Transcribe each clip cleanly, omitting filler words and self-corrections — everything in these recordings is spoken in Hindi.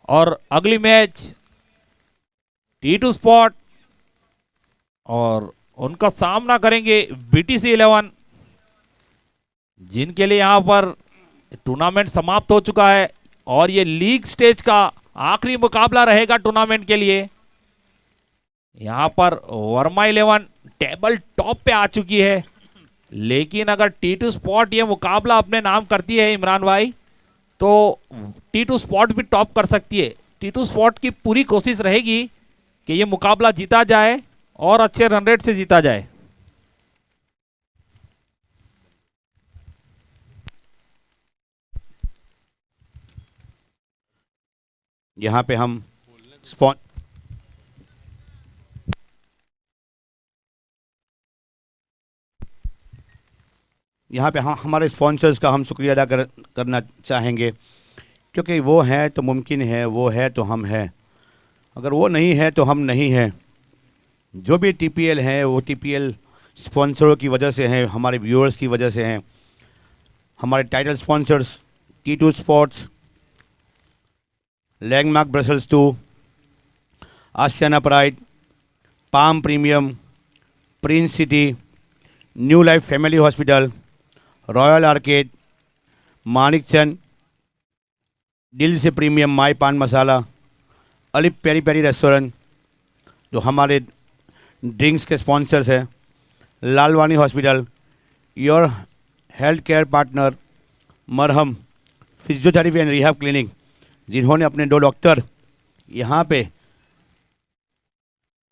और अगली मैच T2 स्पॉट और उनका सामना करेंगे BTC11, जिनके लिए यहां पर टूर्नामेंट समाप्त हो चुका है और ये लीग स्टेज का आखिरी मुकाबला रहेगा टूर्नामेंट के लिए। यहां पर वर्मा 11 टेबल टॉप पे आ चुकी है, लेकिन अगर T2 स्पॉट ये मुकाबला अपने नाम करती है इमरान भाई, तो T2 स्पॉट भी टॉप कर सकती है। T2 स्पॉट की पूरी कोशिश रहेगी कि ये मुकाबला जीता जाए और अच्छे रन रेट से जीता जाए। यहाँ पे हम स्पॉन यहाँ पे हम हमारे स्पॉन्सर्स का हम शुक्रिया अदा करना चाहेंगे, क्योंकि वो हैं तो मुमकिन है, वो है तो हम हैं, अगर वो नहीं है तो हम नहीं हैं। जो भी टीपीएल है वो टीपीएल स्पॉन्सरों की वजह से हैं, हमारे व्यूअर्स की वजह से हैं। हमारे title sponsors T2 sports, landmark Brussels 2, Ashiyana pride, palm premium, prince city, new life family hospital, royal arcade, Manik Chand, दिल से प्रीमियम माई पान मसाला, अलिप पेरी पेरी रेस्टोरेंट जो हमारे ड्रिंक्स के स्पॉन्सर्स हैं, Lalwani hospital, your health care partner, Marham physiotherapy and rehab clinic, जिन्होंने अपने 2 डॉक्टर यहाँ पे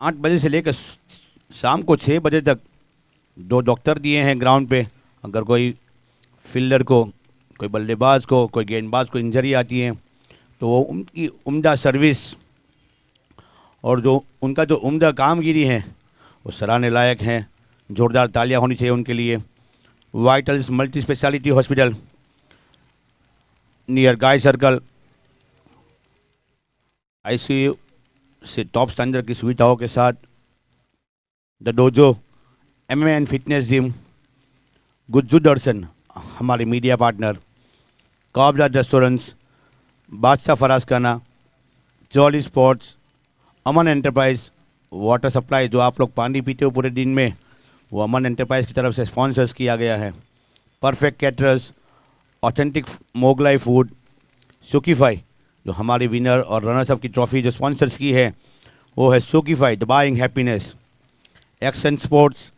8 बजे से लेकर शाम को 6 बजे तक 2 डॉक्टर दिए हैं ग्राउंड पे। अगर कोई फील्डर को, कोई बल्लेबाज को, कोई गेंदबाज को इंजरी आती है, तो वो उनकी उम्दा सर्विस और जो उनका जो उम्दा कामगिरी है वो सराहने लायक हैं। जोरदार तालियां होनी चाहिए उनके लिए। Vitals multi speciality hospital near गाय सर्कल, आईसीयू से टॉप स्टैंडर्ड की सुविधाओं के साथ, the dojo MMA and fitness gym, Gujju Darshan हमारे media partner, Kabla restaurants, Badshah Faraz Khana, jolly sports, Aman enterprise, water supply जो आप लोग पानी पीते हो पूरे दिन में, वो अमन एंटरप्राइज की तरफ से स्पॉन्सर्स किया गया है। Perfect caterers, authentic Mughlai food, सुकीफाई जो हमारी विनर और रनर्स अप की ट्रॉफी जो स्पॉन्सर्स की है वो है सुकीफाई the buying happiness. Action sports,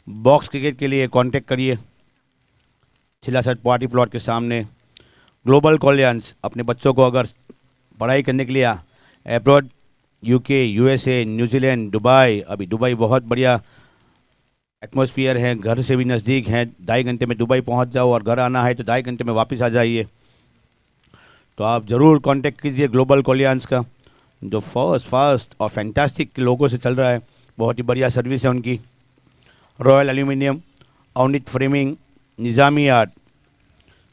box cricket के लिए कांटेक्ट करिए छिलासट पार्टी प्लॉट के सामने। ग्लोबल कॉलियंस, अपने बच्चों को अगर पढ़ाई करने के लिए abroad, UK, USA, New Zealand, Dubai, अभी दुबई बहुत बढ़िया एटमॉस्फेयर है, घर से भी नज़दीक है, 2.5 घंटे में दुबई पहुंच जाओ और घर आना है तो 2.5 घंटे में वापस आ जाइए। तो आप ज़रूर कांटेक्ट कीजिए ग्लोबल कॉलियंस का, जो फास्ट और फैंटास्टिक लोगों से चल रहा है, बहुत ही बढ़िया सर्विस है उनकी। रॉयल एल्यूमिनियम, अवनित फ्रेमिंग, निज़ामी आर्ट,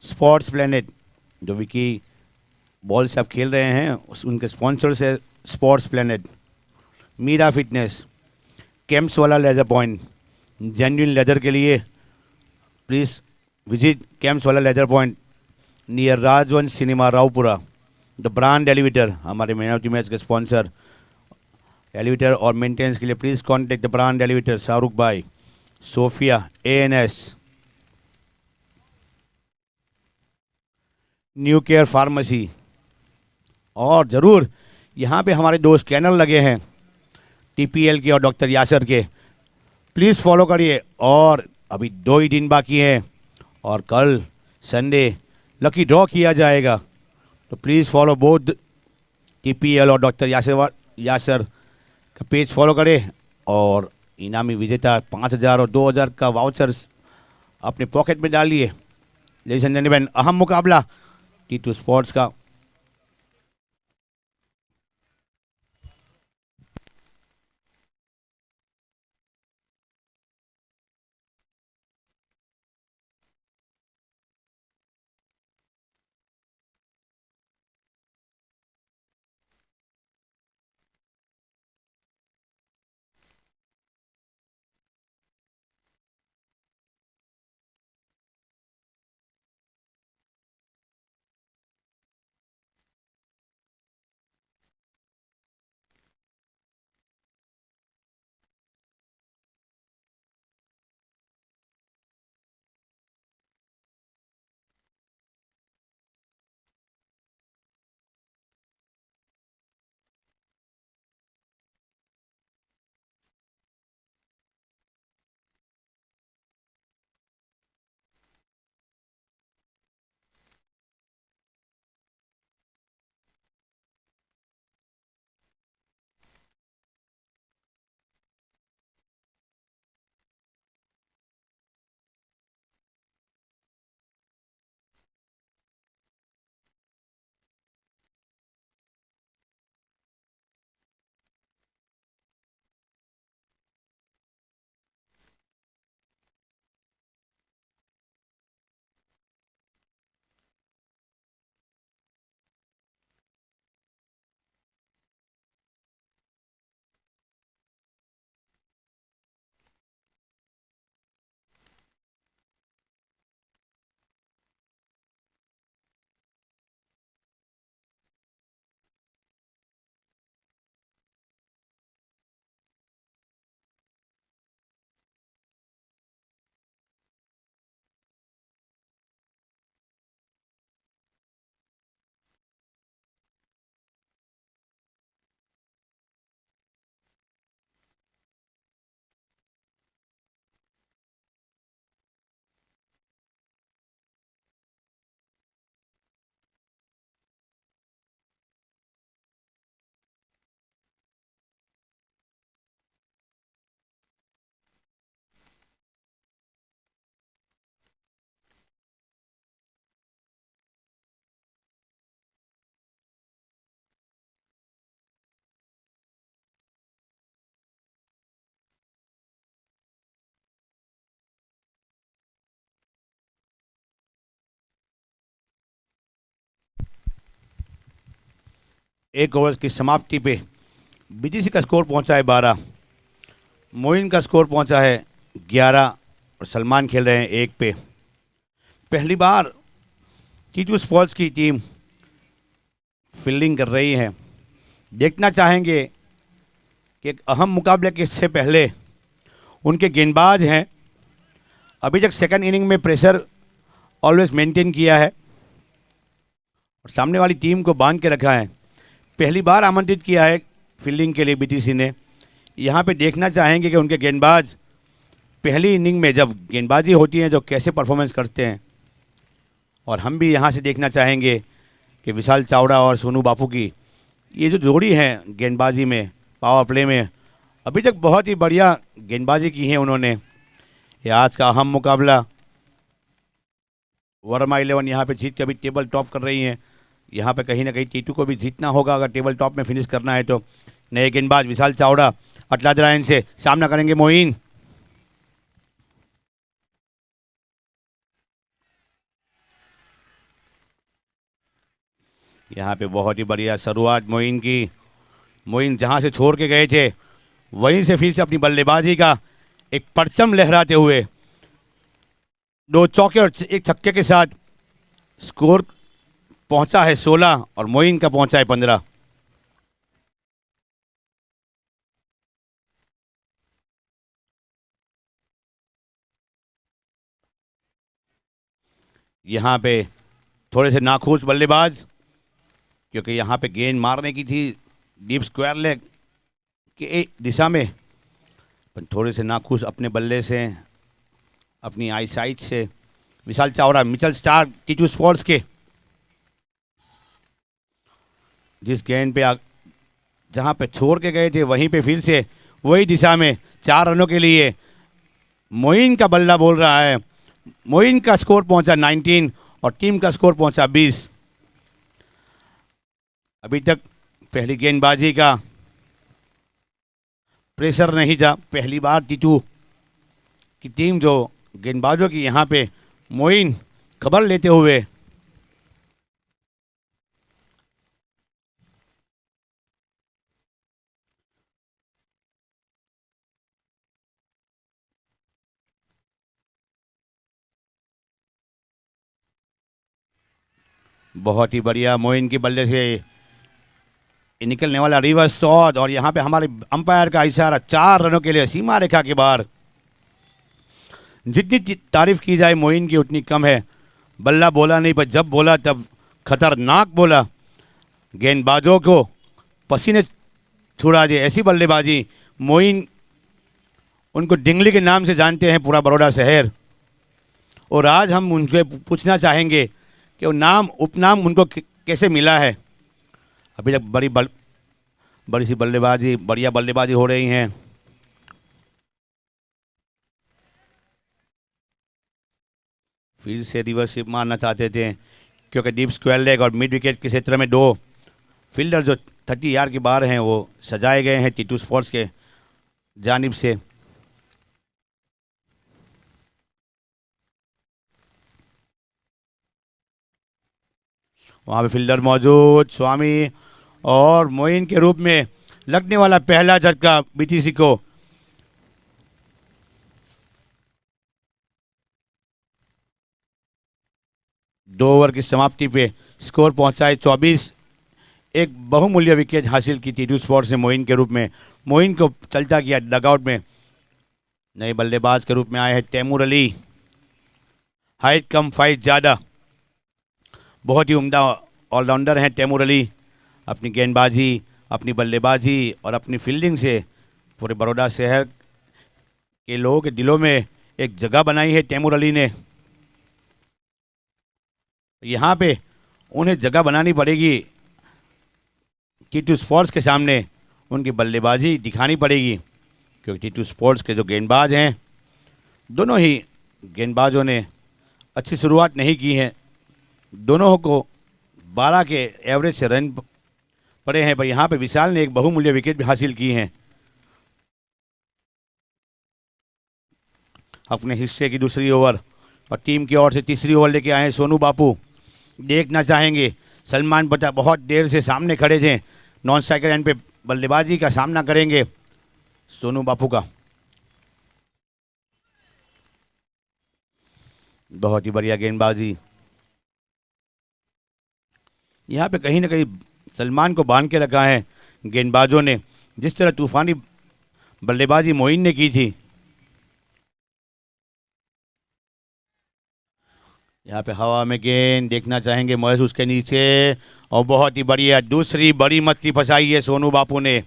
स्पोर्ट्स प्लेनेट जो विकी बॉल से आप खेल रहे हैं उनके स्पॉन्सर से स्पोर्ट्स प्लेनेट, मीरा फिटनेस, कैंप्स वाला लेदर पॉइंट, जेन्युइन लेदर के लिए प्लीज़ विजिट कैंप्स वाला leather point near Rajvansh cinema Raopura. The brand elevator, हमारे मैन ऑफ द मैच के स्पॉन्सर, एलिवेटर और मेंटेनेंस के लिए please contact the brand elevator Shahrukh bhai, Sophia ANS, new care pharmacy. और ज़रूर यहाँ पे हमारे 2 स्कैनर लगे हैं टीपीएल के और डॉक्टर यासर के, प्लीज़ फॉलो करिए। और अभी 2 ही दिन बाकी हैं और कल संडे लकी ड्रॉ किया जाएगा, तो प्लीज़ फॉलो बोथ टीपीएल और डॉक्टर यासर का पेज फॉलो करें और इनामी विजेता 5,000 और 2,000 का वाउचर्स अपने पॉकेट में डालिए। लेडीज एंड जेंटलमैन, अहम मुकाबला T2 स्पोर्ट्स का एक ओवर की समाप्ति पे बीटीसी का स्कोर पहुंचा है 12, मोइन का स्कोर पहुंचा है 11 और सलमान खेल रहे हैं 1 पे। पहली बार टीटू स्पोर्ट्स की टीम फील्डिंग कर रही है। देखना चाहेंगे कि एक अहम मुकाबले के से पहले उनके गेंदबाज हैं, अभी तक सेकंड इनिंग में प्रेशर ऑलवेज मेंटेन किया है और सामने वाली टीम को बांध के रखा है। पहली बार आमंत्रित किया है फील्डिंग के लिए बीटीसी ने। यहाँ पे देखना चाहेंगे कि उनके गेंदबाज पहली इनिंग में जब गेंदबाजी होती है जो कैसे परफॉर्मेंस करते हैं। और हम भी यहाँ से देखना चाहेंगे कि विशाल चावड़ा और सोनू बापू की ये जो जोड़ी है गेंदबाजी में, पावर प्ले में, अभी तक बहुत ही बढ़िया गेंदबाजी की है उन्होंने। ये आज का अहम मुकाबला वर्मा 11 यहाँ पे जीत के अभी टेबल टॉप कर रही हैं। यहाँ पे कहीं ना कहीं टीटू को भी जीतना होगा अगर टेबल टॉप में फिनिश करना है तो। नए गेंदबाज विशाल चावड़ा अटलादरायन से सामना करेंगे मोइन। यहाँ पे बहुत ही बढ़िया शुरुआत मोइन की। मोइन जहाँ से छोड़ के गए थे वहीं से फिर से अपनी बल्लेबाजी का एक परचम लहराते हुए 2 चौके और 1 छक्के के साथ स्कोर पहुंचा है 16 और मोइन का पहुंचा है 15। यहाँ पे थोड़े से नाखुश बल्लेबाज, क्योंकि यहाँ पे गेंद मारने की थी डीप स्क्वायर लेग की दिशा में, पर थोड़े से नाखुश अपने बल्ले से, अपनी आई साइट से। Vishal Chavda Mitchell Starc T two sports के जिस गेंद पे जहाँ पे छोड़ के गए थे वहीं पे फिर से वही दिशा में 4 रनों के लिए मोइन का बल्ला बोल रहा है। मोइन का स्कोर पहुंचा 19 और टीम का स्कोर पहुंचा 20। अभी तक पहली गेंदबाजी का प्रेशर नहीं था। पहली बार टीटू की टीम जो गेंदबाजों की यहाँ पे मोइन खबर लेते हुए बहुत ही बढ़िया मोइन की बल्ले से निकलने वाला रिवर्स शॉट और यहाँ पे हमारे अंपायर का इशारा 4 रनों के लिए सीमा रेखा के बाहर। जितनी तारीफ की जाए मोइन की उतनी कम है। बल्ला बोला नहीं, पर जब बोला तब खतरनाक बोला, गेंदबाजों को पसीने छुड़ा दिए। ऐसी बल्लेबाजी मोइन, उनको डिंगली के नाम से जानते हैं पूरा बड़ौदा शहर। और आज हम उनसे पूछना चाहेंगे कि वो नाम उपनाम उनको कैसे मिला है। अभी तक बड़ी सी बल्लेबाजी, बढ़िया बल्लेबाजी हो रही हैं। फिर से रिवर्स मारना चाहते थे क्योंकि डीप स्क्वायर लेग और मिड विकेट के क्षेत्र में 2 फील्डर जो 30 यार्ड के बाहर हैं वो सजाए गए हैं टीटू स्पोर्ट्स के जानिब से। वहाँ पे फील्डर मौजूद, स्वामी और मोइन के रूप में लगने वाला पहला झटका बीटीसी को। दो ओवर की समाप्ति पे स्कोर पहुंचाए 24। एक बहुमूल्य विकेट हासिल की टीटू स्पोर्ट्स ने मोइन के रूप में। मोइन को चलता किया डगआउट में। नए बल्लेबाज के रूप में आए हैं तैमूर अली। हाइट कम फाइट ज़्यादा, बहुत ही उम्दा ऑलराउंडर हैं तैमूर अली। अपनी गेंदबाजी, अपनी बल्लेबाजी और अपनी फील्डिंग से पूरे बड़ौदा शहर के लोगों के दिलों में एक जगह बनाई है तैमूर अली ने। यहाँ पे उन्हें जगह बनानी पड़ेगी, टीटू स्पोर्ट्स के सामने उनकी बल्लेबाजी दिखानी पड़ेगी, क्योंकि टीटू स्पोर्ट्स के जो गेंदबाज हैं, दोनों ही गेंदबाजों ने अच्छी शुरुआत नहीं की है। दोनों को 12 के एवरेज से रन पड़े हैं, पर यहाँ पे विशाल ने एक बहुमूल्य विकेट भी हासिल की हैं। अपने हिस्से की दूसरी ओवर और टीम की ओर से तीसरी ओवर लेके आए हैं सोनू बापू। देखना चाहेंगे, सलमान बटा बहुत देर से सामने खड़े थे, नॉन स्ट्राइकर एंड पे बल्लेबाजी का सामना करेंगे सोनू बापू का। बहुत ही बढ़िया गेंदबाजी। यहाँ पे कहीं ना कहीं सलमान को बांध के रखा है गेंदबाजों ने, जिस तरह तूफानी बल्लेबाजी मोइन ने की थी। यहाँ पे हवा में गेंद देखना चाहेंगे महेश उसके नीचे, और बहुत ही बढ़िया दूसरी बड़ी मछली फंसाई है सोनू बापू ने।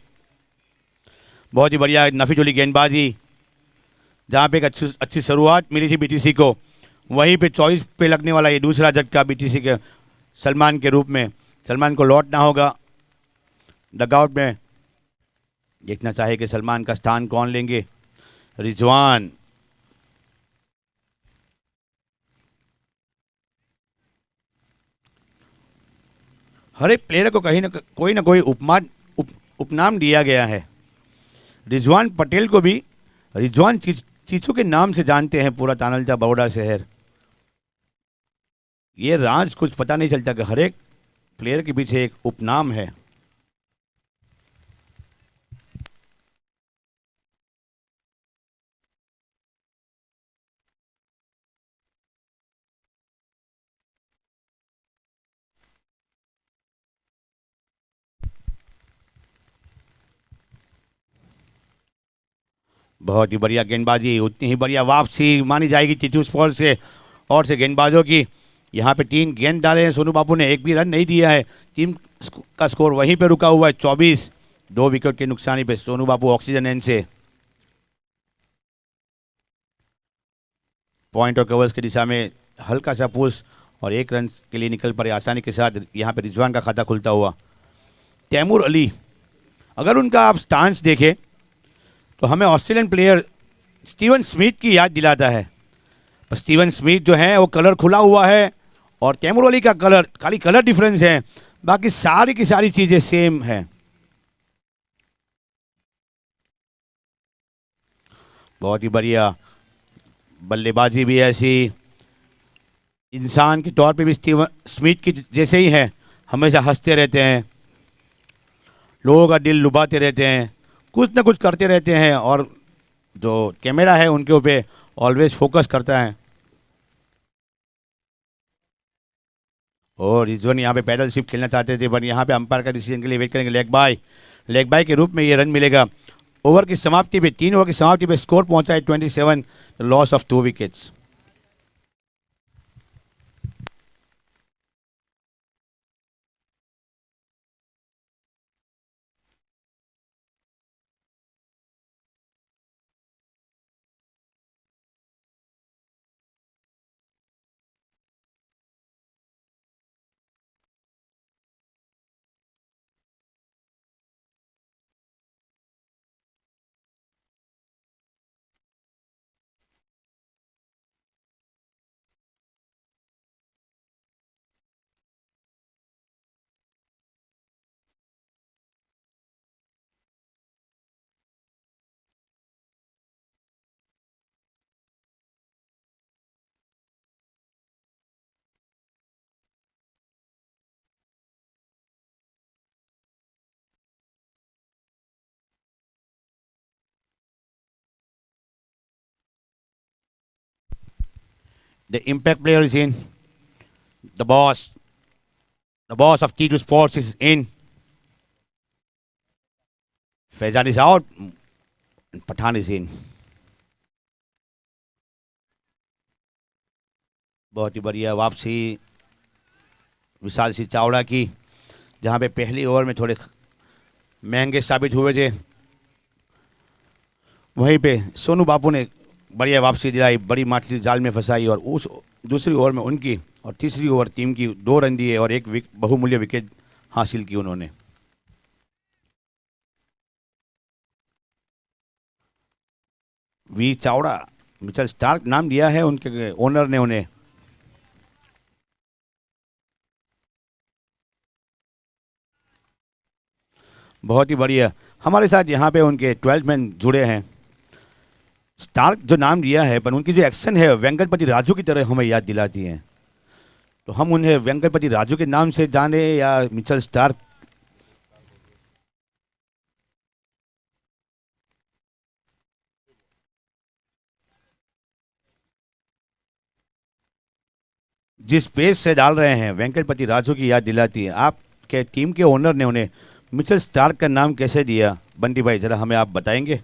बहुत ही बढ़िया नफीजुली गेंदबाजी, जहाँ पे एक अच्छी शुरुआत मिली थी बीटीसी को, वहीं पे 24 पे लगने वाला ये दूसरा झटका बीटीसी के सलमान के रूप में। सलमान को लौटना होगा डगआउट में। देखना चाहे कि सलमान का स्थान कौन लेंगे। रिजवान, हर एक प्लेयर को कहीं ना कोई उपनाम दिया गया है। रिजवान पटेल को भी रिजवान चीचू के नाम से जानते हैं पूरा तानलजा बड़ौदा शहर। ये राज कुछ पता नहीं चलता कि हर एक प्लेयर के पीछे एक उपनाम है। बहुत ही बढ़िया गेंदबाजी, उतनी ही बढ़िया वापसी मानी जाएगी टीटू स्पोर्ट्स से और से गेंदबाजों की। यहाँ पे 3 गेंद डाले हैं सोनू बापू ने, एक भी रन नहीं दिया है। टीम का स्कोर वहीं पे रुका हुआ है 24। 2 विकेट के नुकसानी पे सोनू बापू ऑक्सीजन एंड से पॉइंट और कवर्स की दिशा में हल्का सा पुश और 1 रन के लिए निकल पड़े आसानी के साथ। यहाँ पे रिजवान का खाता खुलता हुआ। तैमूर अली, अगर उनका आप स्टांस देखें तो हमें ऑस्ट्रेलियन प्लेयर स्टीवन स्मिथ की याद दिलाता है। पर स्टीवन स्मिथ जो है वो कलर खुला हुआ है और तैमूर अली का कलर, खाली कलर डिफरेंस है, बाकी सारी की सारी चीजें सेम हैं। बहुत ही बढ़िया बल्लेबाजी भी ऐसी, इंसान के तौर पे भी स्टीवन स्मिथ की जैसे ही है, हमेशा हंसते रहते हैं, लोगों का दिल लुभाते रहते हैं, कुछ ना कुछ करते रहते हैं और जो कैमरा है उनके ऊपर ऑलवेज फोकस करता है। और रिजवान यहाँ पे पैडल शिफ्ट खेलना चाहते थे, पर यहाँ पे अंपायर का डिसीजन के लिए वेट करेंगे। लेग बाय के रूप में ये रन मिलेगा। ओवर की समाप्ति पे 3 ओवर की समाप्ति पे स्कोर पहुंचा है 27, loss of 2 wickets. The impact player is in. The boss of T2 Sports is in. Faizan is out. And Pathan is in. बहुत ही बढ़िया वापसी विशाल सिंह चावड़ा की, जहाँ पे पहली ओवर में थोड़े महंगे साबित हुए थे, वहीं पे सोनू बापू ने बढ़िया वापसी दिलाई, बड़ी माछली जाल में फंसाई और उस दूसरी ओवर में उनकी और तीसरी ओवर टीम की 2 रन दिए और 1 बहुमूल्य विकेट हासिल की उन्होंने। वी चावड़ा, मिचेल स्टार्क नाम दिया है उनके ओनर ने उन्हें। बहुत ही बढ़िया। हमारे साथ यहाँ पे उनके 12 मैन जुड़े हैं। स्टार्क जो नाम दिया है, पर उनकी जो एक्शन है वेंकटपति राजू की तरह हमें याद दिलाती हैं, तो हम उन्हें वेंकटपति राजू के नाम से जाने या मिचेल स्टार्क। जिस पेस से डाल रहे हैं वेंकटपति राजू की याद दिलाती है। आपके टीम के ओनर ने उन्हें मिचेल स्टार्क का नाम कैसे दिया, बंटी भाई जरा हमें आप बताएंगे।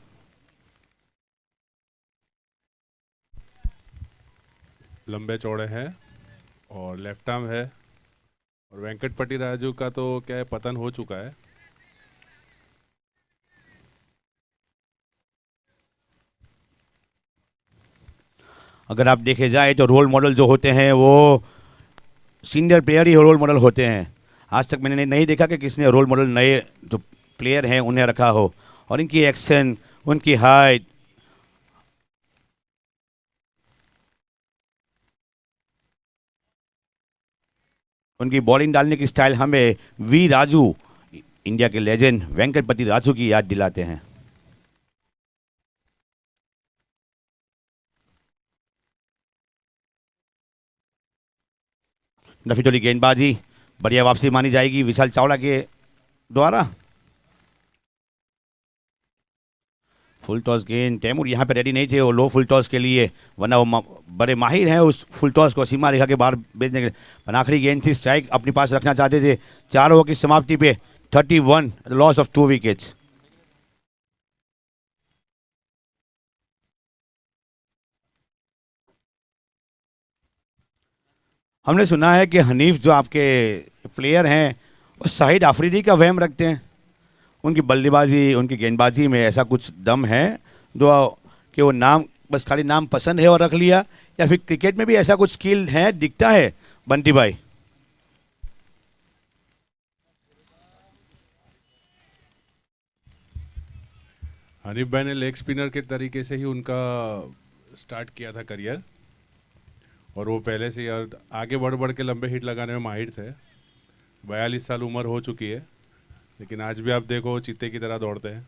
लंबे चौड़े हैं और लेफ्ट आर्म है, और वेंकटपति राजू का तो क्या है, पतन हो चुका है। अगर आप देखे जाए तो रोल मॉडल जो होते हैं वो सीनियर प्लेयर ही रोल मॉडल होते हैं। आज तक मैंने नहीं देखा कि किसने रोल मॉडल नए जो प्लेयर हैं उन्हें रखा हो। और इनकी एक्शन, उनकी हाइट, उनकी बॉलिंग डालने की स्टाइल हमें वी राजू, इंडिया के लेजेंड वेंकटपति राजू की याद दिलाते हैं। नफीटोली गेंदबाजी, बढ़िया वापसी मानी जाएगी विशाल चावला के द्वारा। फुल टॉस गेंद, तैमूर यहाँ पे रेडी नहीं थे वो लो फुल टॉस के लिए, वरना वो बड़े माहिर हैं उस फुल टॉस को सीमा रेखा के बाहर भेजने के लिए। पर आखिरी गेंद थी, स्ट्राइक अपने पास रखना चाहते थे। 4 ओवर की समाप्ति पे 31, लॉस ऑफ 2 विकेट्स। हमने सुना है कि हनीफ जो आपके प्लेयर हैं वो शाहिद आफरीदी का वहम रखते हैं। उनकी बल्लेबाजी, उनकी गेंदबाजी में ऐसा कुछ दम है जो कि वो नाम बस खाली नाम पसंद है और रख लिया, या फिर क्रिकेट में भी ऐसा कुछ स्किल है दिखता है बंटी भाई? हनीफ भाई ने लेग स्पिनर के तरीके से ही उनका स्टार्ट किया था करियर, और वो पहले से यार आगे बढ़ बढ़ के लंबे हिट लगाने में माहिर थे। 42 साल उम्र हो चुकी है, लेकिन आज भी आप देखो चीते की तरह दौड़ते हैं।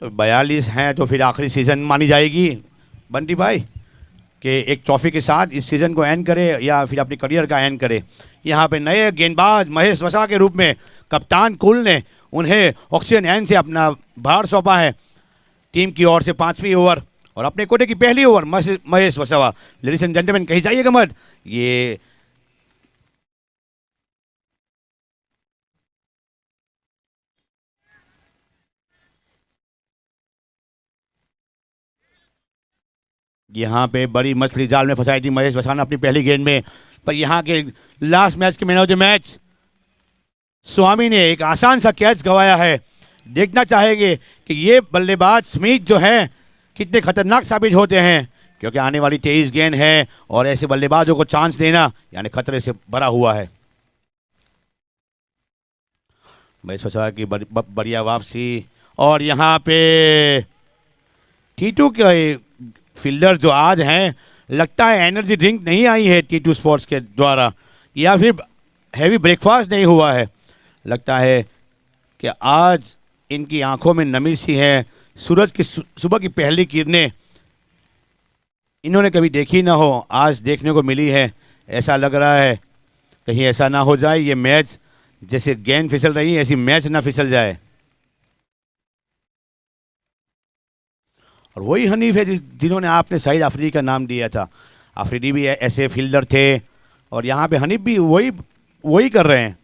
तो 42 हैं तो फिर आखिरी सीज़न मानी जाएगी बंटी भाई कि एक ट्रॉफी के साथ इस सीज़न को एंड करे या फिर अपने करियर का एंड करे। यहाँ पे नए गेंदबाज महेश वसा के रूप में कप्तान कुल ने उन्हें ऑक्सीजन एंड से अपना भार सौंपा है। टीम की ओर से 5वीं ओवर और अपने कोटे की पहली over Mahesh Vasava. Ladies and gentleman, कही जाइएगा मत, ये यहाँ पे बड़ी मछली जाल में फंसाई थी महेश वसाना अपनी पहली गेंद में। पर यहाँ के लास्ट मैच के मैन ऑफ द मैच स्वामी ने एक आसान सा कैच गंवाया है। देखना चाहेंगे कि ये बल्लेबाज स्मिथ जो हैं कितने खतरनाक साबित होते हैं, क्योंकि आने वाली 23 गेंद है और ऐसे बल्लेबाजों को चांस देना यानी खतरे से भरा हुआ है। महेश वसाना की बढ़िया वापसी, और यहाँ पे टीटू के फील्डर जो आज हैं, लगता है एनर्जी ड्रिंक नहीं आई है टीटू स्पोर्ट्स के द्वारा, या फिर हैवी ब्रेकफास्ट नहीं हुआ है। लगता है कि आज इनकी आंखों में नमी सी है। सूरज की सुबह की पहली किरणें इन्होंने कभी देखी ना हो, आज देखने को मिली है। ऐसा लग रहा है कहीं ऐसा ना हो जाए ये मैच, जैसे गेंद फिसल रही है ऐसी मैच ना फिसल जाए। और वही हनीफ है जिन्होंने आपने शाहिद आफरीदी का नाम दिया था। आफरीदी भी ऐसे फील्डर थे और यहाँ पे हनीफ भी वही कर रहे हैं।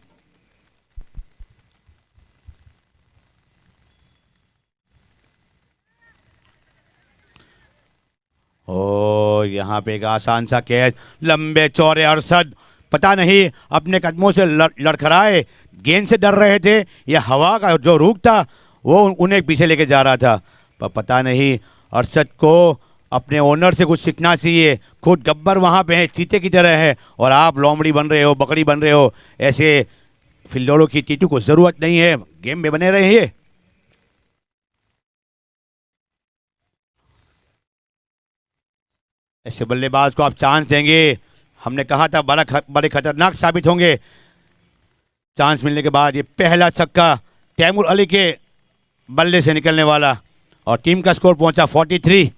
और यहाँ पे एक आसान सा कैच, लंबे चौड़े अरशद पता नहीं अपने कदमों से लड़खड़ाए गेंद से डर रहे थे या हवा का जो रुख था वो उन्हें पीछे लेके जा रहा था, पर पता नहीं अरशद को अपने ओनर से कुछ सीखना चाहिए। खुद गब्बर वहाँ पे है, चीते की तरह है, और आप लोमड़ी बन रहे हो, बकरी बन रहे हो। ऐसे फील्डरों की टीटू को ज़रूरत नहीं है, गेम में बने रहिए। ऐसे बल्लेबाज को आप चांस देंगे, हमने कहा था बड़े खतरनाक साबित होंगे। चांस मिलने के बाद ये पहला छक्का तैमूर अली के बल्ले से निकलने वाला, और टीम का स्कोर पहुंचा 43।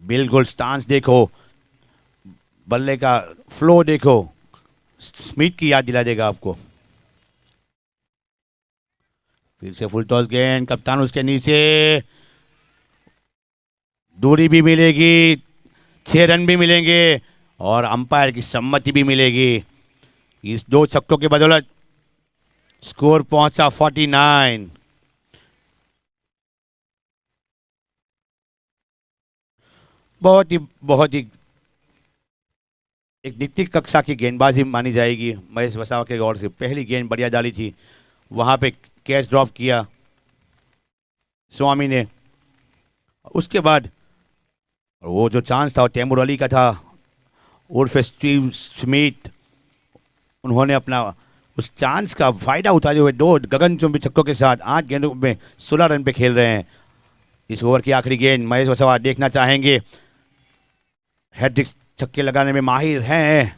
बिल्कुल स्टांस देखो, बल्ले का फ्लो देखो, स्मिथ की याद दिला देगा आपको। फिर से फुल टॉस गेंद, कप्तान उसके नीचे, दूरी भी मिलेगी, 6 रन भी मिलेंगे, और अंपायर की सम्मति भी मिलेगी। इस 2 छक्कों के बदौलत स्कोर पहुंचा 49। बहुत ही एक नित्य कक्षा की गेंदबाजी मानी जाएगी महेश वसावा के ओर से। पहली गेंद बढ़िया डाली थी, वहां पे कैच ड्रॉप किया स्वामी ने। उसके बाद वो जो चांस था वो तैमूर अली का था उर्फ स्टीव स्मिथ। उन्होंने अपना उस चांस का फायदा उठाते हुए 2 गगनचुंबी छक्कों के साथ 8 गेंदों में 16 रन पे खेल रहे हैं। इस ओवर की आखिरी गेंद महेश वसावा देखना चाहेंगे। हैट्रिक छक्के लगाने में माहिर हैं।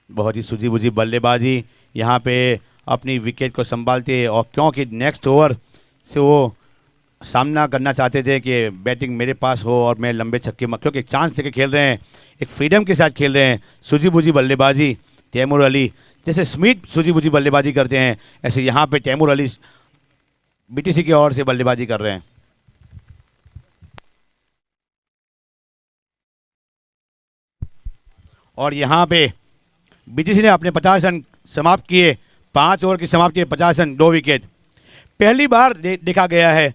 बहुत ही सूझी बुझी बल्लेबाजी यहाँ पे अपनी विकेट को संभालते, और क्योंकि नेक्स्ट ओवर से वो सामना करना चाहते थे कि बैटिंग मेरे पास हो और मैं लंबे छक्के, क्योंकि एक चांस लेके खेल रहे हैं, एक फ्रीडम के साथ खेल रहे हैं। सूझी बुझी बल्लेबाजी तैमूर अली, जैसे स्मिथ सूझी बुझी बल्लेबाजी करते हैं ऐसे यहाँ पे तैमूर अली बीटीसी की ओर से बल्लेबाजी कर रहे हैं। और यहाँ पे बीटीसी ने अपने 50 रन समाप्त किए। 5 ओवर की समाप्ति में 50 रन 2 विकेट। पहली बार देखा गया है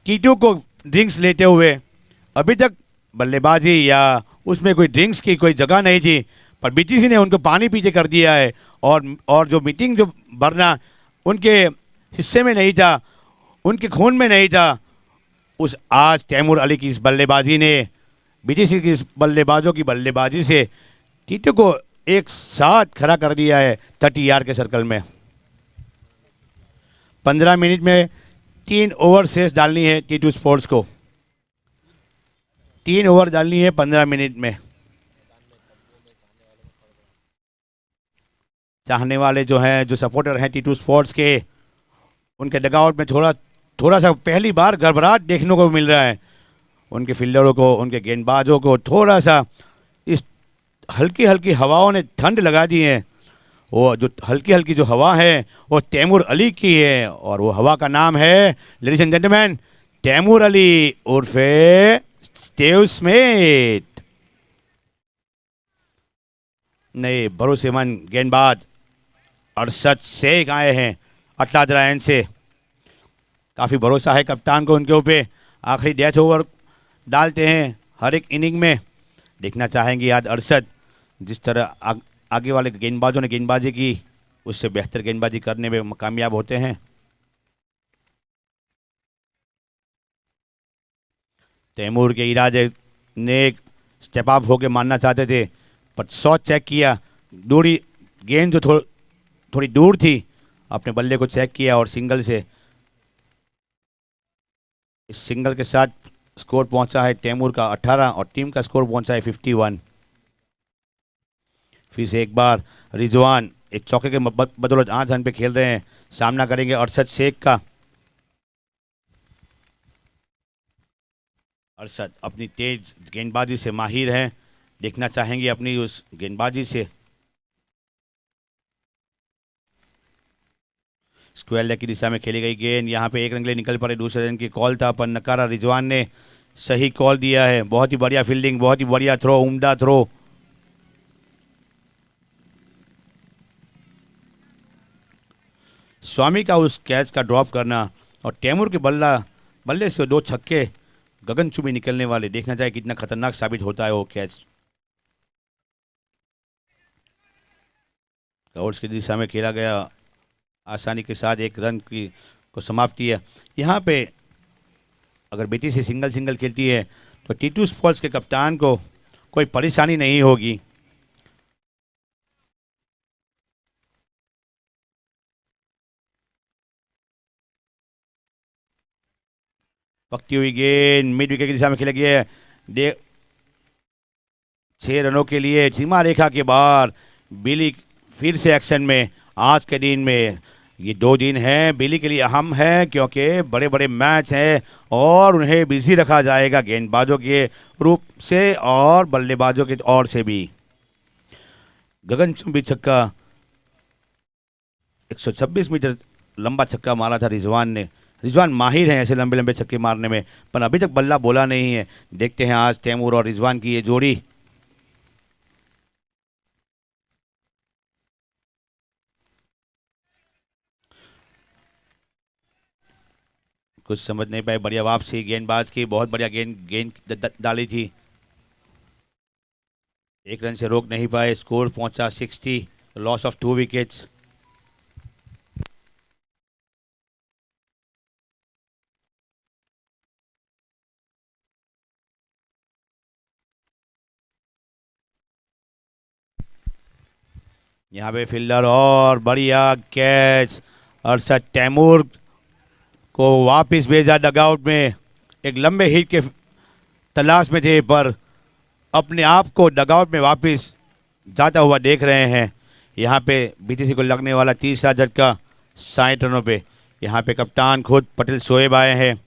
टीटू को ड्रिंक्स लेते हुए। अभी तक बल्लेबाजी या उसमें कोई ड्रिंक्स की कोई जगह नहीं थी, पर बीटीसी ने उनको पानी पीछे कर दिया है। और जो मीटिंग जो भरना उनके हिस्से में नहीं था, उनके खून में नहीं था, उस आज तैमूर अली की इस बल्लेबाजी ने, बीटीसी की इस बल्लेबाजों की बल्लेबाजी से टीटू को एक साथ खड़ा कर दिया है 30 यार्ड के सर्कल में। 15 मिनट में 3 ओवर शेष डालनी है टीटू स्पोर्ट्स को। 3 ओवर डालनी है 15 मिनट में। चाहने वाले जो हैं, जो सपोर्टर हैं टीटू स्पोर्ट्स के, उनके डगआउट में थोड़ा सा पहली बार घबराहट देखने को मिल रहा है। उनके फील्डरों को, उनके गेंदबाजों को थोड़ा सा इस हल्की हल्की हवाओं ने ठंड लगा दी है। वो जो हल्की हल्की जो हवा है वो तैमूर अली की है, और वो हवा का नाम है ladies and gentleman Taimur Ali उर्फे स्टीव स्मिथ। नए भरोसेमंद गेंदबाज अरशद शेख आए हैं अटलादरायन से। काफ़ी भरोसा है कप्तान को उनके ऊपर। आखिरी डेथ ओवर डालते हैं हर एक इनिंग में। देखना चाहेंगे आज अरशद जिस तरह आगे वाले गेंदबाजों ने गेंदबाजी की, उससे बेहतर गेंदबाजी करने में कामयाब होते हैं। तैमूर के इरादे ने एक स्टेप अप होके मारना चाहते थे, पर शॉट चेक किया, दूरी गेंद जो थोड़ी दूर थी, अपने बल्ले को चेक किया और सिंगल से, इस सिंगल के साथ स्कोर पहुंचा है तैमूर का 18 और टीम का स्कोर पहुंचा है 51। फिर से एक बार रिजवान एक चौके के बदौलत 8 रन पे खेल रहे हैं। सामना करेंगे अरशद शेख का। अरशद अपनी तेज गेंदबाजी से माहिर हैं। देखना चाहेंगे अपनी उस गेंदबाजी से। स्क्वायर लेग की दिशा में खेली गई गेंद, यहाँ पे 1 रन के लिए निकल पड़े। दूसरे रन की कॉल था पर नकारा रिजवान ने सही कॉल दिया है। बहुत ही बढ़िया फील्डिंग, बहुत ही बढ़िया थ्रो, उम्दा थ्रो। स्वामी का उस कैच का ड्रॉप करना और तैमूर के बल्ले से 2 छक्के गगनचुंबी निकलने वाले। देखना चाहिए कितना खतरनाक साबित होता है वो कैच। आउट्स की दिशा में खेला गया, आसानी के साथ 1 रन को समाप्ति है। यहाँ पे अगर बीटीसी सिंगल खेलती है तो टीटू स्पोर्ट्स के कप्तान को कोई परेशानी नहीं होगी। पकती हुई गेंद मिड विकेट की दिशा में खेला गया है। 6 रनों के लिए सीमा रेखा के बाहर। बिली फिर से एक्शन में। आज के दिन में ये 2 दिन हैं बिली के लिए अहम है, क्योंकि बड़े बड़े मैच हैं और उन्हें बिजी रखा जाएगा गेंदबाजों के रूप से और बल्लेबाजों के ओर से भी। गगनचुंबी छक्का, 126 मीटर लंबा छक्का मारा था रिजवान ने। रिजवान माहिर हैं ऐसे लंबे लंबे छक्के मारने में, पर अभी तक बल्ला बोला नहीं है। देखते हैं आज तैमूर और रिजवान की ये जोड़ी। कुछ समझ नहीं पाए, बढ़िया वापसी गेंदबाज की, बहुत बढ़िया गेंद गेंद डाली थी, एक रन से रोक नहीं पाए। स्कोर पहुंचा 60, लॉस ऑफ 2 विकेट्स। यहाँ पे फील्डर और बढ़िया कैच, अरशद तैमूर को वापस भेजा डगआउट में। एक लंबे हिट के तलाश में थे, पर अपने आप को डगआउट में वापस जाता हुआ देख रहे हैं। यहाँ पे बीटीसी को लगने वाला तीसरा झटका 60 रनों पे। यहाँ पे कप्तान खुद पटेल शोएब आए हैं।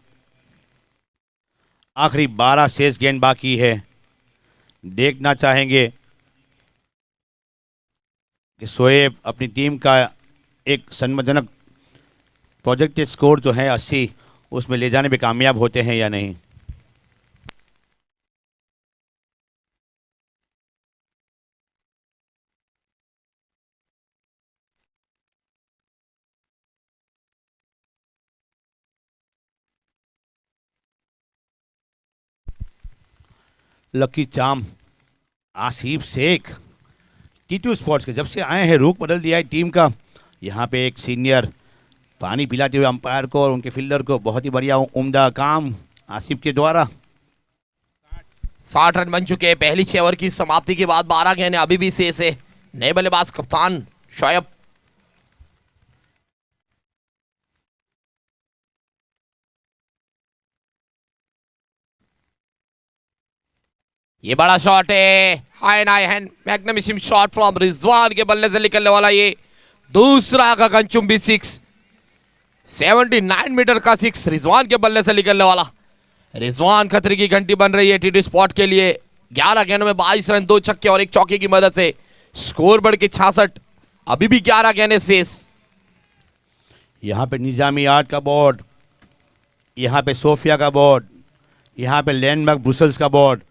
आखिरी 12 शेष गेंद बाकी है। देखना चाहेंगे कि शोएब अपनी टीम का एक सम्मानजनक प्रोजेक्टेड स्कोर जो है 80, उसमें ले जाने में कामयाब होते हैं या नहीं। लकी चाम, आसिफ शेख, T2 स्पोर्ट्स के जब से आए हैं रुख बदल दिया है टीम का। यहाँ पे एक सीनियर पानी पिलाते हुए अंपायर को और उनके फील्डर को, बहुत ही बढ़िया उम्दा काम आसिफ के द्वारा। 60 रन बन चुके हैं पहली 6 ओवर की समाप्ति के बाद। 12 गेंदें अभी भी शेष है। नए बल्लेबाज कप्तान शोएब। ये बड़ा शॉट है, हाई नाई hand magnificent shot from Rizwan के बल्ले से निकलने वाला ये दूसरा गगनचुंबी 6, 79 मीटर का 6 रिजवान के बल्ले से निकलने वाला। रिजवान खतरे की घंटी बन रही है T2 स्पॉट के लिए। 11 गेंदों में 22 रन, 2 छक्के और 1 चौके की मदद से स्कोर बढ़ के 66। अभी भी 11 गेंदें शेष। यहाँ पे निजामी आर्ट का बोर्ड, यहाँ पे सोफिया का बोर्ड, यहाँ पे लैंडमार्क ब्रुसेल्स का बोर्ड,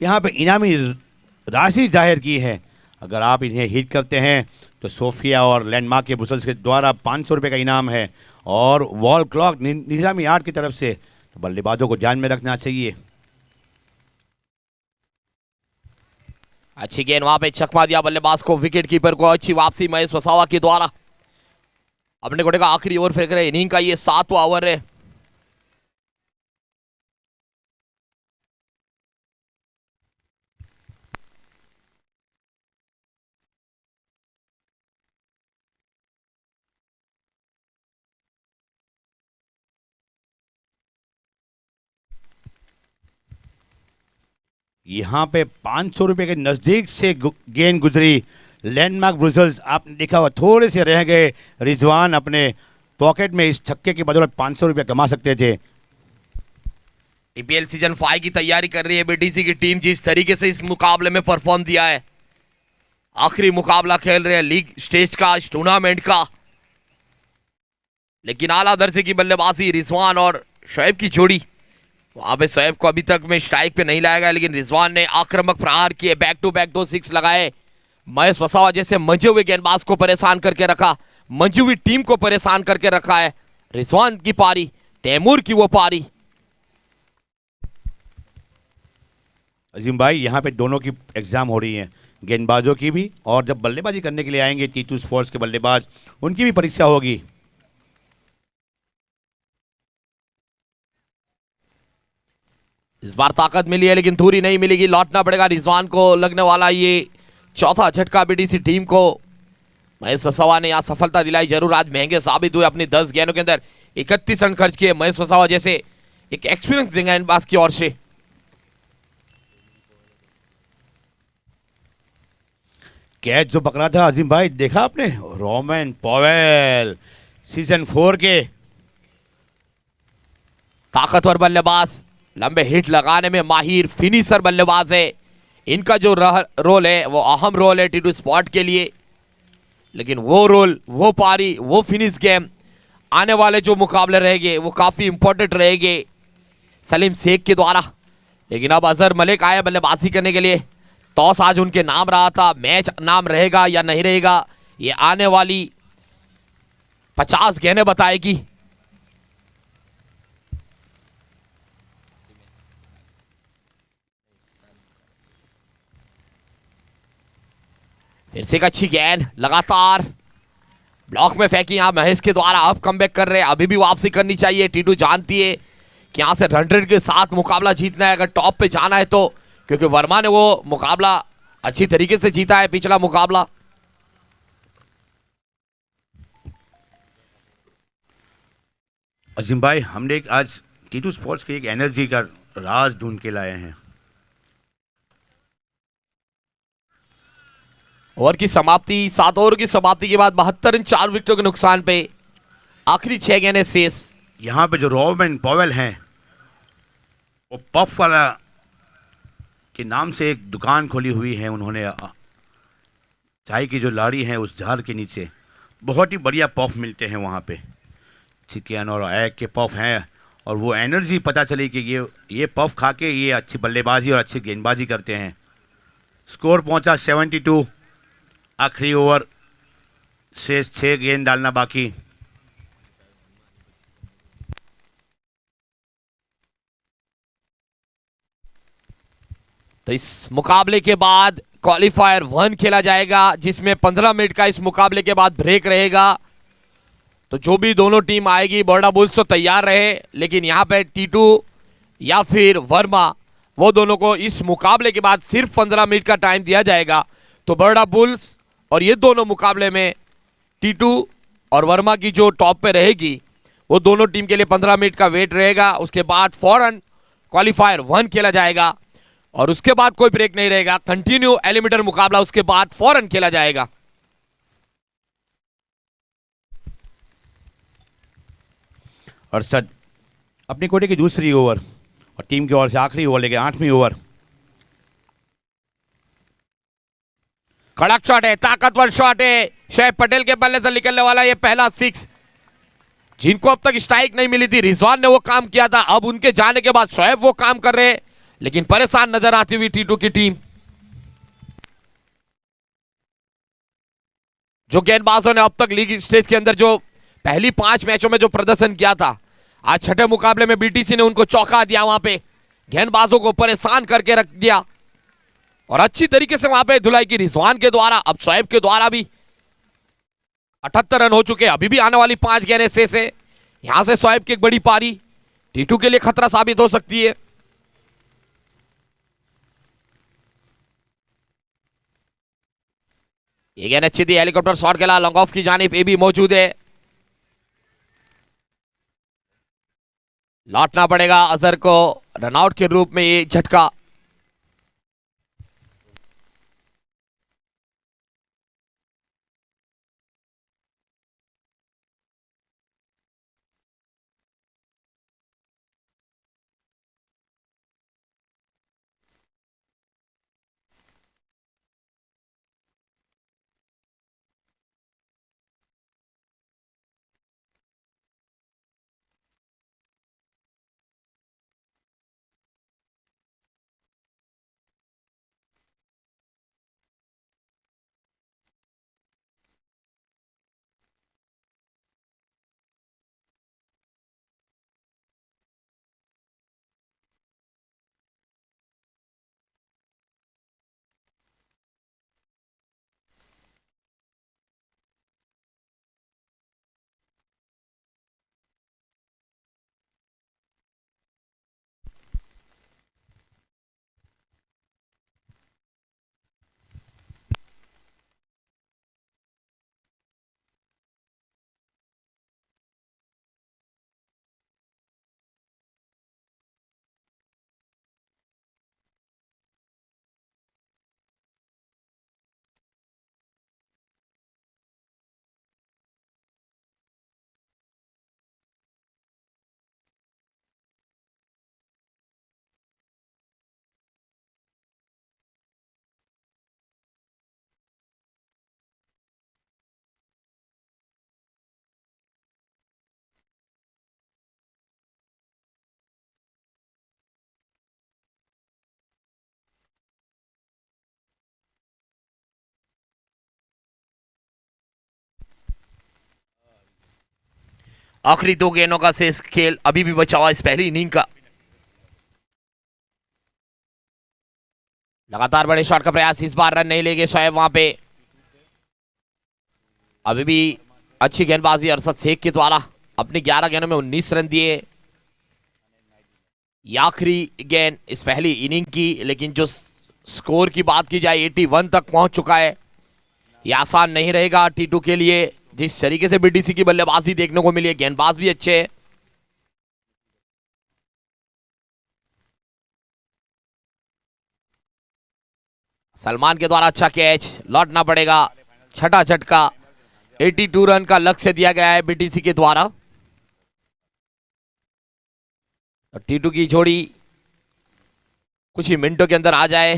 यहाँ पे इनामी राशि जाहिर की है। अगर आप इन्हें हिट करते हैं तो सोफिया और लैंडमार्क के ब्रुसेल्स के द्वारा 500 रुपये का इनाम है, और वॉल क्लॉक निजामी आर्ट की तरफ से। तो बल्लेबाजों को ध्यान में रखना चाहिए। अच्छी गेंद, वहां पे चकमा दिया बल्लेबाज को, विकेट कीपर को। अच्छी वापसी महेश वसावा के द्वारा। अपने कोटे का आखिरी ओवर फेंक रहे इनिंग का ये 7वां ओवर है। यहाँ पे 500 रुपये के नज़दीक से गेंद गुजरी। लैंडमार्क ब्रुसेल्स, आपने देखा हुआ थोड़े से रह गए। रिजवान अपने पॉकेट में इस छक्के की बदौलत 500 रुपये कमा सकते थे। IPL सीजन 5 की तैयारी कर रही है बीटीसी की टीम। जिस तरीके से इस मुकाबले में परफॉर्म दिया है, आखिरी मुकाबला खेल रहे हैं लीग स्टेज का, इस टूर्नामेंट का। लेकिन आला दर्जे की बल्लेबाजी रिजवान और शोएब की जोड़ी। वहां पे शोएब को अभी तक में स्ट्राइक पे नहीं लाया गया, लेकिन रिजवान ने आक्रामक प्रहार किए, बैक टू बैक 2 6 लगाए। महेश वसावा जैसे मंजे हुए गेंदबाज को परेशान करके रखा, मंजी हुई टीम को परेशान करके रखा है। रिजवान की पारी, तैमूर की वो पारी। अजीम भाई, यहाँ पे दोनों की एग्जाम हो रही है, गेंदबाजों की भी, और जब बल्लेबाजी करने के लिए आएंगे T2 स्पोर्ट्स के बल्लेबाज, उनकी भी परीक्षा होगी। इस बार ताकत मिली है लेकिन धूरी नहीं मिलेगी, लौटना पड़ेगा रिजवान को। लगने वाला ये चौथा झटका बीटीसी टीम को। महेश वसावा ने यहाँ सफलता दिलाई, जरूर आज महंगे साबित हुए। अपनी 10 गेंदों के अंदर 31 रन खर्च किए महेश वसावा जैसे एक एक्सपीरियंस गेंदबाज की ओर से। कैच जो पकड़ा था अजीम भाई, देखा आपने? रोमन पॉवेल, सीजन 4 के ताकतवर बल्लेबाज, लंबे हिट लगाने में माहिर फिनिशर बल्लेबाज है। इनका जो रोल है वो अहम रोल है T2 स्पॉट के लिए। लेकिन वो रोल, वो पारी, वो फिनिश गेम आने वाले जो मुकाबले रहेंगे वो काफी इंपॉर्टेंट रहेंगे सलीम शेख के द्वारा। लेकिन अब अजहर मलिक आए बल्लेबाजी करने के लिए। टॉस आज उनके नाम रहा था, मैच नाम रहेगा या नहीं रहेगा ये आने वाली 50 गेंदें बताएगी। फिर से एक अच्छी गेंद लगातार ब्लॉक में फेंकी यहां महेश के द्वारा। अब कमबैक कर रहे हैं, अभी भी वापसी करनी चाहिए। टीटू जानती है कि यहां से रन रेट के साथ मुकाबला जीतना है अगर टॉप पे जाना है तो, क्योंकि वर्मा ने वो मुकाबला अच्छी तरीके से जीता है पिछला मुकाबला। अजीम भाई, हमने आज टीटू स्पोर्ट्स की एक एनर्जी का राज ढूंढ के लाए हैं। ओवर की समाप्ति, 7 ओवर की समाप्ति के बाद 72 रन 4 विकेटों के नुकसान पे आखिरी 6 गेंदें शेष। यहाँ पे जो रॉबिन पॉवेल हैं वो पफ वाला के नाम से एक दुकान खोली हुई है उन्होंने। चाय की जो लाड़ी है उस झाड़ के नीचे बहुत ही बढ़िया पफ मिलते हैं वहाँ पे। चिकन और एग के पफ हैं और वो एनर्जी पता चली कि ये पफ खा के ये अच्छी बल्लेबाजी और अच्छी गेंदबाजी करते हैं। स्कोर पहुंचा 72। आखिरी ओवर शेष 6 गेंद डालना बाकी। तो इस मुकाबले के बाद क्वालिफायर 1 खेला जाएगा जिसमें 15 मिनट का इस मुकाबले के बाद ब्रेक रहेगा। तो जो भी दोनों टीम आएगी, बड़ौदा बुल्स तो तैयार रहे, लेकिन यहां पे टीटू या फिर वर्मा वो दोनों को इस मुकाबले के बाद सिर्फ 15 मिनट का टाइम दिया जाएगा। तो बड़ौदा बुल्स और ये दोनों मुकाबले में टीटू और वर्मा की जो टॉप पे रहेगी वो दोनों टीम के लिए 15 मिनट का वेट रहेगा। उसके बाद फौरन क्वालिफायर 1 खेला जाएगा और उसके बाद कोई ब्रेक नहीं रहेगा। कंटिन्यू एलिमिनेटर मुकाबला उसके बाद फौरन खेला जाएगा। अरशद अपनी कोटे की दूसरी ओवर और टीम की ओर से आखिरी ओवर लेके 8वीं ओवर। कड़क शॉट है, ताकतवर शॉट है। शोएब पटेल के बल्ले से निकलने वाला ये पहला 6। जिनको अब तक स्ट्राइक नहीं मिली थी, रिजवान ने वो काम किया था, अब उनके जाने के बाद शोएब वो काम कर रहे हैं, लेकिन परेशान नजर आती हुई टीटू की टीम। जो गेंदबाजों ने अब तक लीग स्टेज के अंदर जो पहली 5 मैचों में जो प्रदर्शन किया था, आज छठे मुकाबले में बीटीसी ने उनको चौंका दिया। वहां पे गेंदबाजों को परेशान करके रख दिया और अच्छी तरीके से वहां पे धुलाई की रिजवान के द्वारा। अब शोएब के द्वारा भी 78 रन हो चुके हैं, अभी भी आने वाली 5 गेंदें शेष है। यहां से शोएब की एक बड़ी पारी टीटू के लिए खतरा साबित हो सकती है। ये गेंद अच्छी थी, हेलीकॉप्टर शॉट खेला लॉन्ग ऑफ की जानिब, ये भी मौजूद है। लौटना पड़ेगा अजहर को रनआउट के रूप में ये झटका। आखिरी 2 गेंदों का शेष खेल अभी भी बचा हुआ इस पहली इनिंग का। लगातार बड़े शॉट का प्रयास, इस बार रन नहीं लेंगे शोएब वहां पे। अभी भी अच्छी गेंदबाजी अरशद शेख के द्वारा, अपने 11 गेंदों में 19 रन दिए। ये आखिरी गेंद इस पहली इनिंग की, लेकिन जो स्कोर की बात की जाए 81 तक पहुंच चुका है। ये आसान नहीं रहेगा टीटू के लिए। जिस तरीके से बीडीसी की बल्लेबाजी देखने को मिली है, गेंदबाज भी अच्छे हैं। सलमान के द्वारा अच्छा कैच, लौटना पड़ेगा। छठा झटका, 82 रन का लक्ष्य दिया गया है बीटीसी के द्वारा। टीटू की जोड़ी कुछ ही मिनटों के अंदर आ जाए।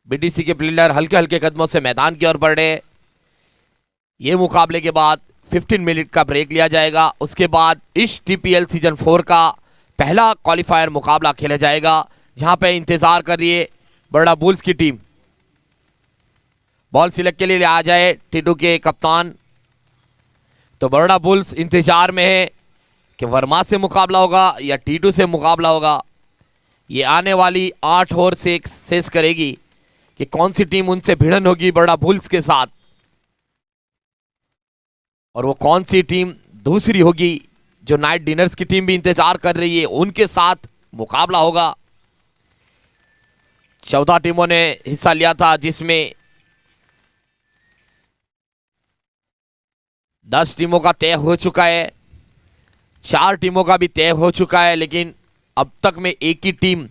बीटीसी के प्लेयर हल्के हल्के कदमों से मैदान की ओर बढ़ रहे। ये मुकाबले के बाद 15 मिनट का ब्रेक लिया जाएगा। उसके बाद इस टीपीएल सीजन 4 का पहला क्वालिफायर मुकाबला खेला जाएगा, जहां पे इंतजार कर रही है बड़ा बुल्स की टीम। बॉल सिलेक्ट के लिए आ जाए टीटू के कप्तान। तो बड़ा बुल्स इंतजार में है कि वर्मा से मुकाबला होगा या टीटू से मुकाबला होगा। ये आने वाली 8 ओवर से शेष करेगी कि कौन सी टीम उनसे भिड़न होगी बड़ा बुल्स के साथ, और वो कौन सी टीम दूसरी होगी जो नाइट डिनर्स की टीम भी इंतजार कर रही है, उनके साथ मुकाबला होगा। 14 टीमों ने हिस्सा लिया था, जिसमें 10 टीमों का तय हो चुका है, 4 टीमों का भी तय हो चुका है। लेकिन अब तक में एक ही टीम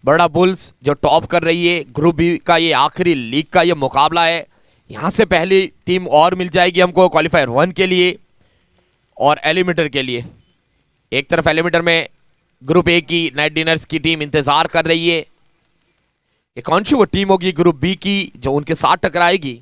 बड़ा बुल्स जो टॉप कर रही है। ग्रुप बी का ये आखिरी लीग का ये मुकाबला है। यहां से पहली टीम और मिल जाएगी हमको क्वालिफायर 1 के लिए और एलिमिनेटर के लिए। एक तरफ एलिमिनेटर में ग्रुप ए की नाइट डिनर्स की टीम इंतजार कर रही है कि कौन सी वो टीम होगी ग्रुप बी की जो उनके साथ टकराएगी।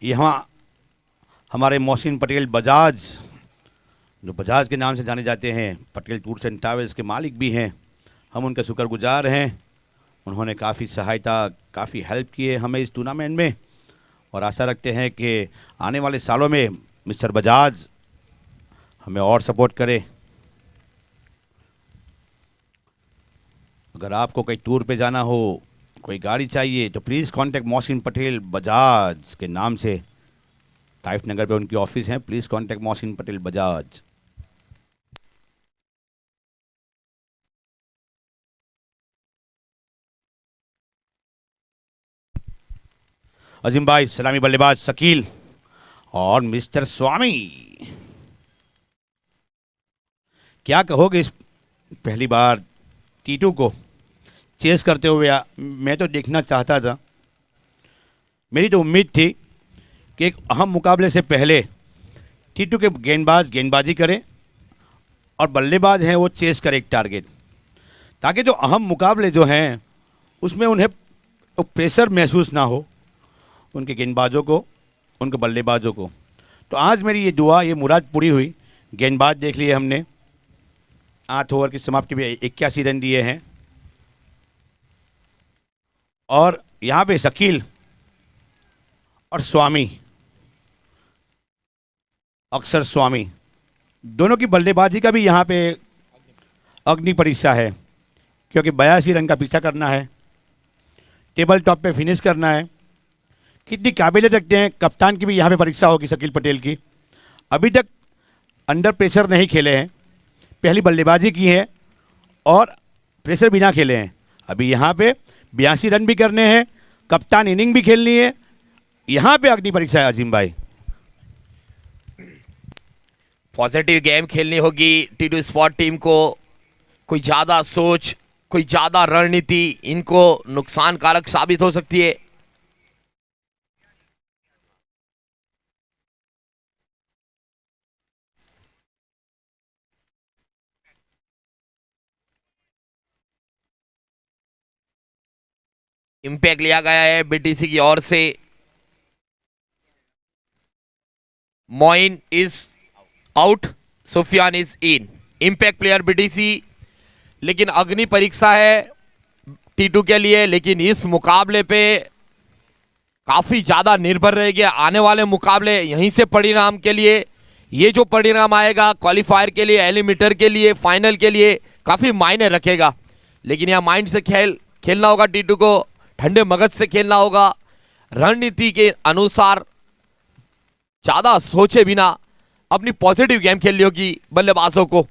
यहाँ हमारे मोहसिन पटेल बजाज, जो बजाज के नाम से जाने जाते हैं, पटेल टूर्स एंड ट्रैवल्स के मालिक भी हैं, हम उनके शुक्रगुजार हैं। उन्होंने काफ़ी सहायता, काफ़ी हेल्प की है हमें इस टूर्नामेंट में, और आशा रखते हैं कि आने वाले सालों में मिस्टर बजाज हमें और सपोर्ट करें। अगर आपको कहीं टूर पे जाना हो, कोई गाड़ी चाहिए, तो प्लीज़ कांटेक्ट मोहसिन पटेल बजाज के नाम से। ताइफ नगर पे उनकी ऑफिस है। Please contact Mohsin Patel Bajaj. अजीम भाई, सलामी बल्लेबाज शकील और मिस्टर स्वामी। क्या कहोगे इस पहली बार टीटू को चेस करते हुए? मैं तो देखना चाहता था, मेरी तो उम्मीद थी कि एक अहम मुकाबले से पहले टीटू के गेंदबाज गेंदबाजी करें और बल्लेबाज हैं वो चेस करें एक टारगेट, ताकि जो अहम मुकाबले जो हैं उसमें उन्हें प्रेशर महसूस ना हो, उनके गेंदबाजों को, उनके बल्लेबाजों को। तो आज मेरी ये दुआ, ये मुराद पूरी हुई। गेंदबाज देख लिए हमने, 8 ओवर की समाप्ति में 81 रन दिए हैं। और यहाँ पे शकील और स्वामी, अक्सर स्वामी, दोनों की बल्लेबाजी का भी यहाँ पे अग्नि परीक्षा है, क्योंकि 82 रन का पीछा करना है, टेबल टॉप पे फिनिश करना है। कितनी काबिलियत रखते हैं, कप्तान की भी यहाँ पे परीक्षा होगी शकील पटेल की। अभी तक अंडर प्रेशर नहीं खेले हैं, पहली बल्लेबाजी की है और प्रेशर बिना खेले हैं। अभी यहाँ पे 82 रन भी करने हैं, कप्तान इनिंग भी खेलनी है, यहाँ पे अग्नि परीक्षा है अजीम भाई। पॉजिटिव गेम खेलनी होगी टीटू स्पॉट टीम को। कोई ज्यादा सोच, कोई ज्यादा रणनीति इनको नुकसानकारक साबित हो सकती है। इंपैक्ट लिया गया है बीटीसी की ओर से। Moin is out, Sufiyan is in. Impact player BTC, लेकिन अग्नि परीक्षा है टीटू के लिए। लेकिन इस मुकाबले पे काफी ज्यादा निर्भर रहेगा आने वाले मुकाबले, यहीं से परिणाम के लिए। ये जो परिणाम आएगा क्वालिफायर के लिए, एलिमिनेटर के लिए, फाइनल के लिए काफी मायने रखेगा। लेकिन यह माइंड से खेलना होगा टीटू को, ठंडे मगज से खेलना होगा, रणनीति के अनुसार ज्यादा सोचे बिना अपनी पॉजिटिव गेम खेलनी होगी बल्लेबाजों को।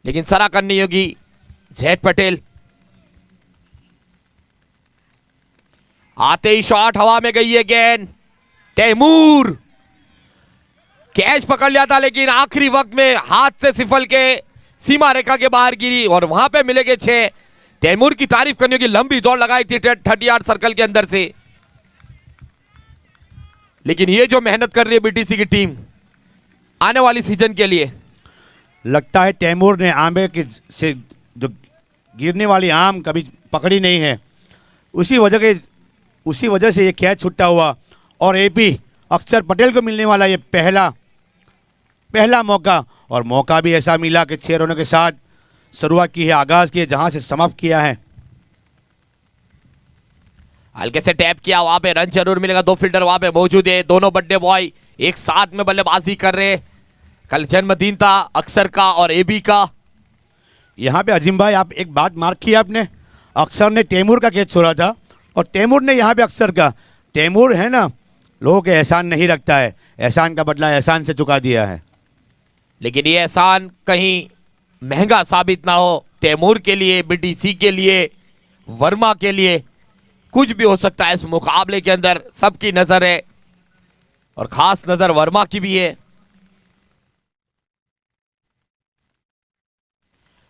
लेकिन सराह करनी होगी जैद पटेल। आते ही शॉट हवा में गई है गेंद, तैमूर कैच पकड़ लिया था, लेकिन आखिरी वक्त में हाथ से सिफल के सीमा रेखा के बाहर गिरी और वहां पे मिलेंगे 6। तैमूर की तारीफ करनी होगी, लंबी दौड़ लगाई थी 30 यार्ड सर्कल के अंदर से। लेकिन ये जो मेहनत कर रही है बीटीसी की टीम आने वाली सीजन के लिए, लगता है तैमूर ने आंबे के से जो गिरने वाली आम कभी पकड़ी नहीं है, उसी वजह से ये कैच छुट्टा हुआ। और एपी अक्षर पटेल को मिलने वाला ये पहला मौका, और मौका भी ऐसा मिला कि 6 रनों के साथ शुरुआत की है, आगाज की है, जहां से समाप्त किया है। हल्के से टैप किया, वहां पे रन जरूर मिलेगा। 2 फील्डर वहां पे मौजूद है, दोनों बड्डे बॉय एक साथ में बल्लेबाजी कर रहे। कल जन्मदिन था अक्षर का और एबी का। यहाँ पे अजीम भाई, आप एक बात मार्क किया आपने, अक्षर ने तैमूर का कैच छोड़ा था और तैमूर ने यहाँ पे अक्षर का। तैमूर है ना, लोगों के एहसान नहीं रखता है, एहसान का बदला एहसान से चुका दिया है। लेकिन ये एहसान कहीं महंगा साबित ना हो तैमूर के लिए, बीटीसी के लिए, वर्मा के लिए। कुछ भी हो सकता है इस मुकाबले के अंदर, सबकी नजर है और खास नजर वर्मा की भी है।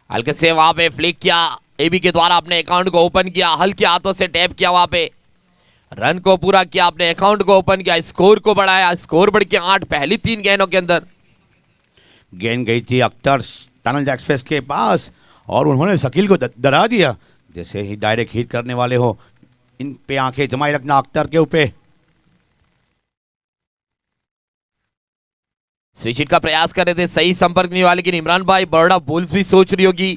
हल्के से वहां पे फ्लिक किया, एबी के द्वारा अपने अकाउंट को ओपन किया, हल्के हाथों से टैप किया, वहां पे रन को पूरा किया, अपने अकाउंट को ओपन किया, स्कोर को बढ़ाया। स्कोर बढ़ के 8 पहली 3 गेंदों के अंदर। गेंद गई थी अख्तर टनल एक्सप्रेस के पास और उन्होंने शकील को डरा दिया, जैसे ही डायरेक्ट हिट करने वाले हो। इन पे आंखें जमाए रखना अख्तर के ऊपर। स्विच हिट का प्रयास कर रहे थे, सही संपर्क नहीं हुआ। लेकिन इमरान भाई, बरोड़ा बुल्स भी सोच रही होगी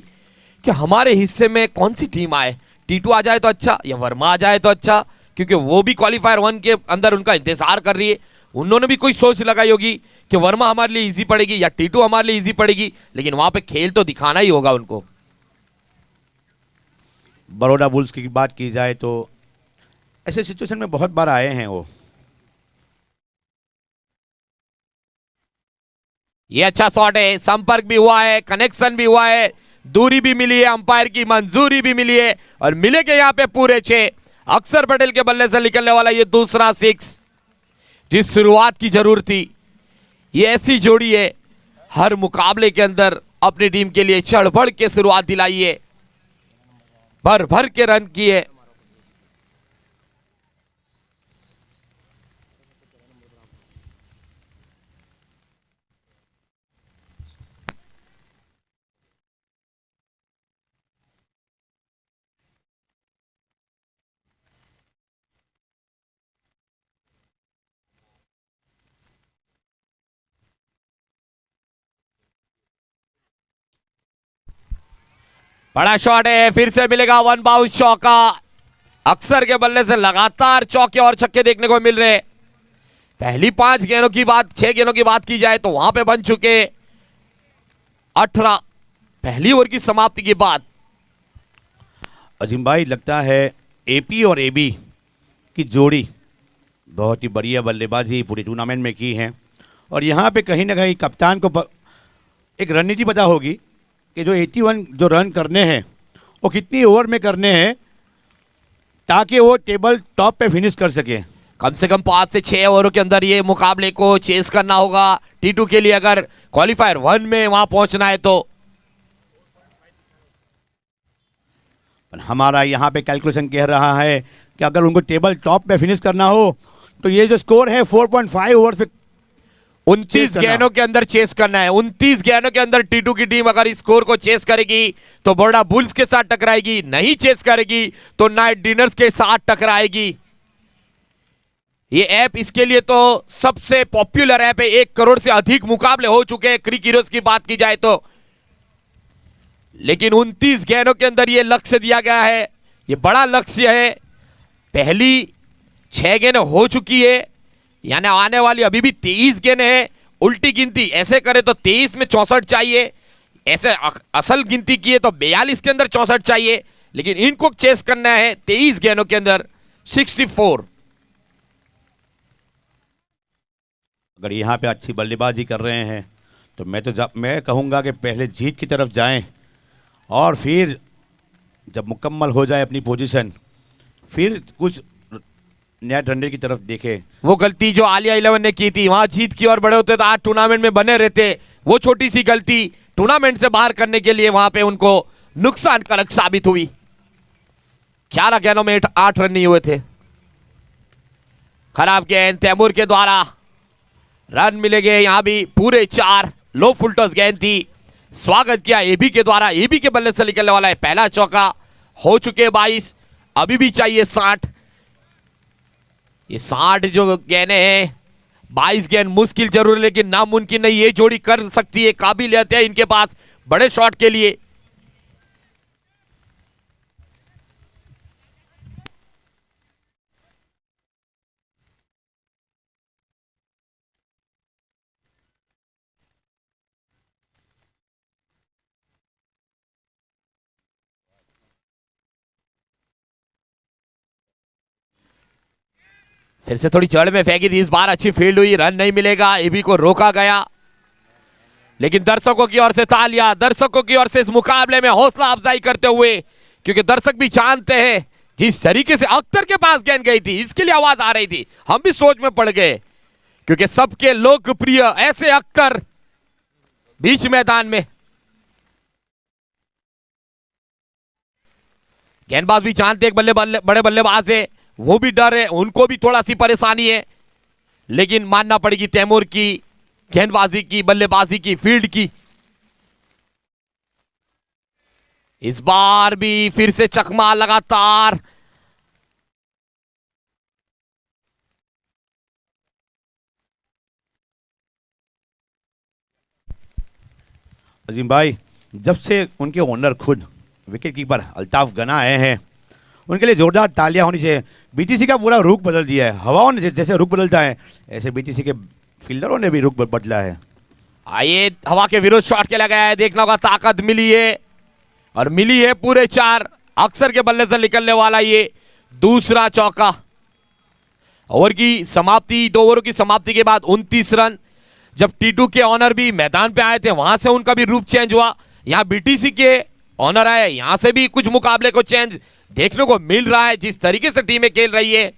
कि हमारे हिस्से में कौन सी टीम आए, टीटू आ जाए तो अच्छा या वर्मा आ जाए तो अच्छा, क्योंकि वो भी क्वालिफायर 1 के अंदर उनका इंतजार कर रही है। उन्होंने भी कोई सोच लगाई होगी कि वर्मा हमारे लिए इजी पड़ेगी या टीटू हमारे लिए इजी पड़ेगी, लेकिन वहां पे खेल तो दिखाना ही होगा उनको। बड़ौदा बुल्स की बात की जाए तो ऐसे सिचुएशन में बहुत बार आए हैं वो। ये अच्छा शॉट है, संपर्क भी हुआ है, कनेक्शन भी हुआ है, दूरी भी मिली है, अंपायर की मंजूरी भी मिली है और मिलेंगे यहाँ पे पूरे 6। अक्षर पटेल के बल्ले से निकलने वाला ये दूसरा 6, जिस शुरुआत की जरूरत थी। ये ऐसी जोड़ी है हर मुकाबले के अंदर अपनी टीम के लिए चढ़ बढ़ के शुरुआत दिलाई है, भर भर के रन किए। बड़ा शॉट है, फिर से मिलेगा 1 बाउंस चौका। अक्सर के बल्ले से लगातार चौके और छक्के देखने को मिल रहे। पहली 6 गेंदों की बात की जाए तो वहां पे बन चुके 18। पहली ओवर की समाप्ति के बाद अजीम भाई, लगता है एपी और एबी की जोड़ी बहुत ही बढ़िया बल्लेबाजी पूरे टूर्नामेंट में की है। और यहाँ पे कहीं ना कहीं कप्तान को एक रणनीति पता होगी कि जो 81 जो रन करने हैं वो कितनी ओवर में करने हैं ताकि वो टेबल टॉप पे फिनिश कर सके। कम से कम 5 से 6 ओवरों के अंदर ये मुकाबले को चेस करना होगा T2 के लिए, अगर क्वालिफायर 1 में वहां पहुंचना है तो। हमारा यहाँ पे कैलकुलेशन कह रहा है कि अगर उनको टेबल टॉप पे फिनिश करना हो तो ये जो स्कोर है 4.5 ओवर्स पे 29 गेंदों के अंदर चेस करना है। 29 गेंदों के अंदर T2 की टीम अगर इस स्कोर को चेस करेगी तो बड़ा बुल्स के साथ टकराएगी, नहीं चेस करेगी तो नाइट डिनर्स के साथ टकराएगी। ये ऐप इसके लिए तो सबसे पॉपुलर ऐप है। 1 करोड़ से अधिक मुकाबले हो चुके हैं क्रिक हीरोज की बात की जाए तो। लेकिन 29 गेंदों के अंदर ये लक्ष्य दिया गया है, ये बड़ा लक्ष्य है। पहली 6 गेंद हो चुकी है, यानी आने वाली अभी भी 23 गेंद है। उल्टी गिनती ऐसे करे तो 23 में 64 चाहिए, ऐसे असल गिनती की है तो 42 के अंदर 64 चाहिए, लेकिन इनको चेस करना है 23 गेंदों के अंदर 64। अगर यहाँ पे अच्छी बल्लेबाजी कर रहे हैं तो मैं कहूँगा कि पहले जीत की तरफ जाएं और फिर जब मुकम्मल हो जाए अपनी पोजीशन फिर कुछ नया डंडे की तरफ देखे। वो गलती जो आलिया 11 ने की थी, वहां जीत की ओर बड़े होते तो आज टूर्नामेंट में बने रहते। वो छोटी सी गलती टूर्नामेंट से बाहर करने के लिए वहां पे उनको नुकसानकारक साबित हुई। 11 गेंदों में 8 रन नहीं हुए थे। खराब गेंद तैमूर के द्वारा, रन मिलेंगे यहां भी पूरे 4। लो फुल टॉस गेंद थी, स्वागत किया एबी के द्वारा। एबी के बल्ले से निकलने वाला है पहला चौका। हो चुके 22, अभी भी चाहिए 60। ये 60 जो गेंदें हैं, 22 गेंद मुश्किल जरूर है लेकिन नामुमकिन नहीं। ये जोड़ी कर सकती है, काबिलियत है इनके पास बड़े शॉट के लिए। फिर से थोड़ी जड़ में फेंकी थी, इस बार अच्छी फील्ड हुई, रन नहीं मिलेगा। एबी को रोका गया, लेकिन दर्शकों की ओर से तालियां, दर्शकों की ओर से इस मुकाबले में हौसला अफजाई करते हुए, क्योंकि दर्शक भी जानते हैं जिस तरीके से अख्तर के पास गेंद गई थी इसके लिए आवाज आ रही थी, हम भी सोच में पड़ गए, क्योंकि सबके लोकप्रिय ऐसे अख्तर बीच मैदान में। गेंदबाज भी जानते एक बड़े बल्लेबाज है, वो भी डर है, उनको भी थोड़ा सी परेशानी है, लेकिन मानना पड़ेगी तैमूर की गेंदबाजी की, बल्लेबाजी की, फील्ड की। इस बार भी फिर से चकमा लगातार। अजीम भाई, जब से उनके ओनर खुद विकेट कीपर अल्ताफ गना आए हैं उनके लिए जोरदार तालियां होनी चाहिए। बीटीसी का पूरा रुख बदल दिया है, हवाओं ने जैसे रुख बदलता है ऐसे बीटीसी के फील्डरों ने भी रुख बदला है। आइए हवा के विरुद्ध शॉट के लगाया है, देखना होगा ताकत मिली है और मिली है पूरे 4। अक्सर के बल्ले से निकलने वाला ये दूसरा चौका। ओवर की समाप्ति, 2 ओवरों की समाप्ति के बाद 29 रन। जब T2 के ऑनर भी मैदान पे आए थे वहां से उनका भी रूप चेंज हुआ, यहां बीटीसी के ऑनर आए, यहां से भी कुछ मुकाबले को चेंज देखने को मिल रहा है जिस तरीके से टीमें खेल रही है।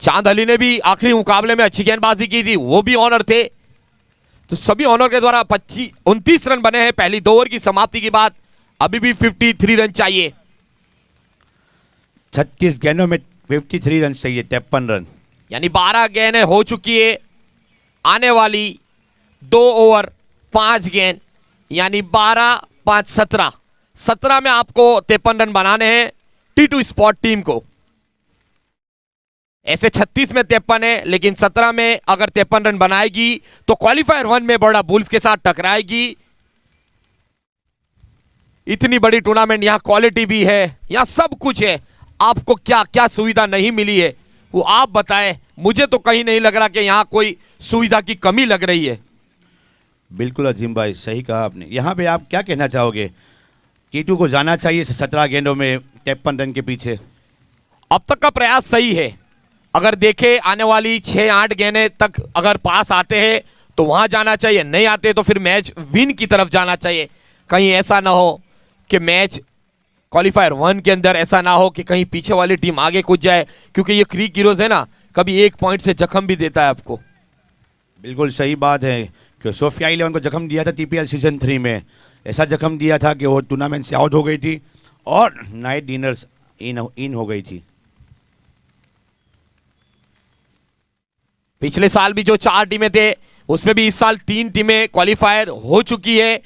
चांद अली ने भी आखिरी मुकाबले में अच्छी गेंदबाजी की थी, वो भी ऑनर थे। तो सभी ऑनर के द्वारा 29 रन बने हैं पहली 2 ओवर की समाप्ति के बाद। अभी भी 53 रन चाहिए। 36 गेंदों में 53 रन चाहिए, 53 रन, यानी 12 गेंदें हो चुकी है। आने वाली 2 ओवर 5 गेंद, यानी 12 5 17। 17 में आपको 53 रन बनाने हैं T2 स्पॉट टीम को। ऐसे 36 में 53 है, लेकिन 17 में अगर 53 रन बनाएगी तो क्वालिफायर 1 में बड़ा बुल्स के साथ टकराएगी। इतनी बड़ी टूर्नामेंट, यहां क्वालिटी भी है, यहां सब कुछ है। आपको क्या क्या सुविधा नहीं मिली है वो आप बताएं। मुझे तो कहीं नहीं लग रहा कि यहां कोई सुविधा की कमी लग रही है। बिल्कुल अजीम भाई, सही कहा आपने। यहाँ पे आप क्या कहना चाहोगे? T2 को जाना चाहिए 17 गेंदों में 53 रन के पीछे? अब तक का प्रयास सही है। अगर देखे आने वाली 6-8 गेंदें तक अगर पास आते हैं तो वहां जाना चाहिए, नहीं आते तो फिर मैच विन की तरफ जाना चाहिए। कहीं ऐसा ना हो कि मैच क्वालिफायर 1 के अंदर ऐसा ना हो कि कहीं पीछे वाली टीम आगे कूद जाए, क्योंकि ये क्रीक हीरोज है ना, कभी 1 पॉइंट से जख्म भी देता है आपको। बिल्कुल सही बात है कि सोफिया इलेवन को जख्म दिया था TPL सीजन 3 में। ऐसा जख्म दिया था कि वो टूर्नामेंट से आउट हो गई थी और नाइट डिनर्स इन हो गई थी। पिछले साल भी जो 4 टीमें थे उसमें भी इस साल 3 टीमें क्वालिफायर हो चुकी है।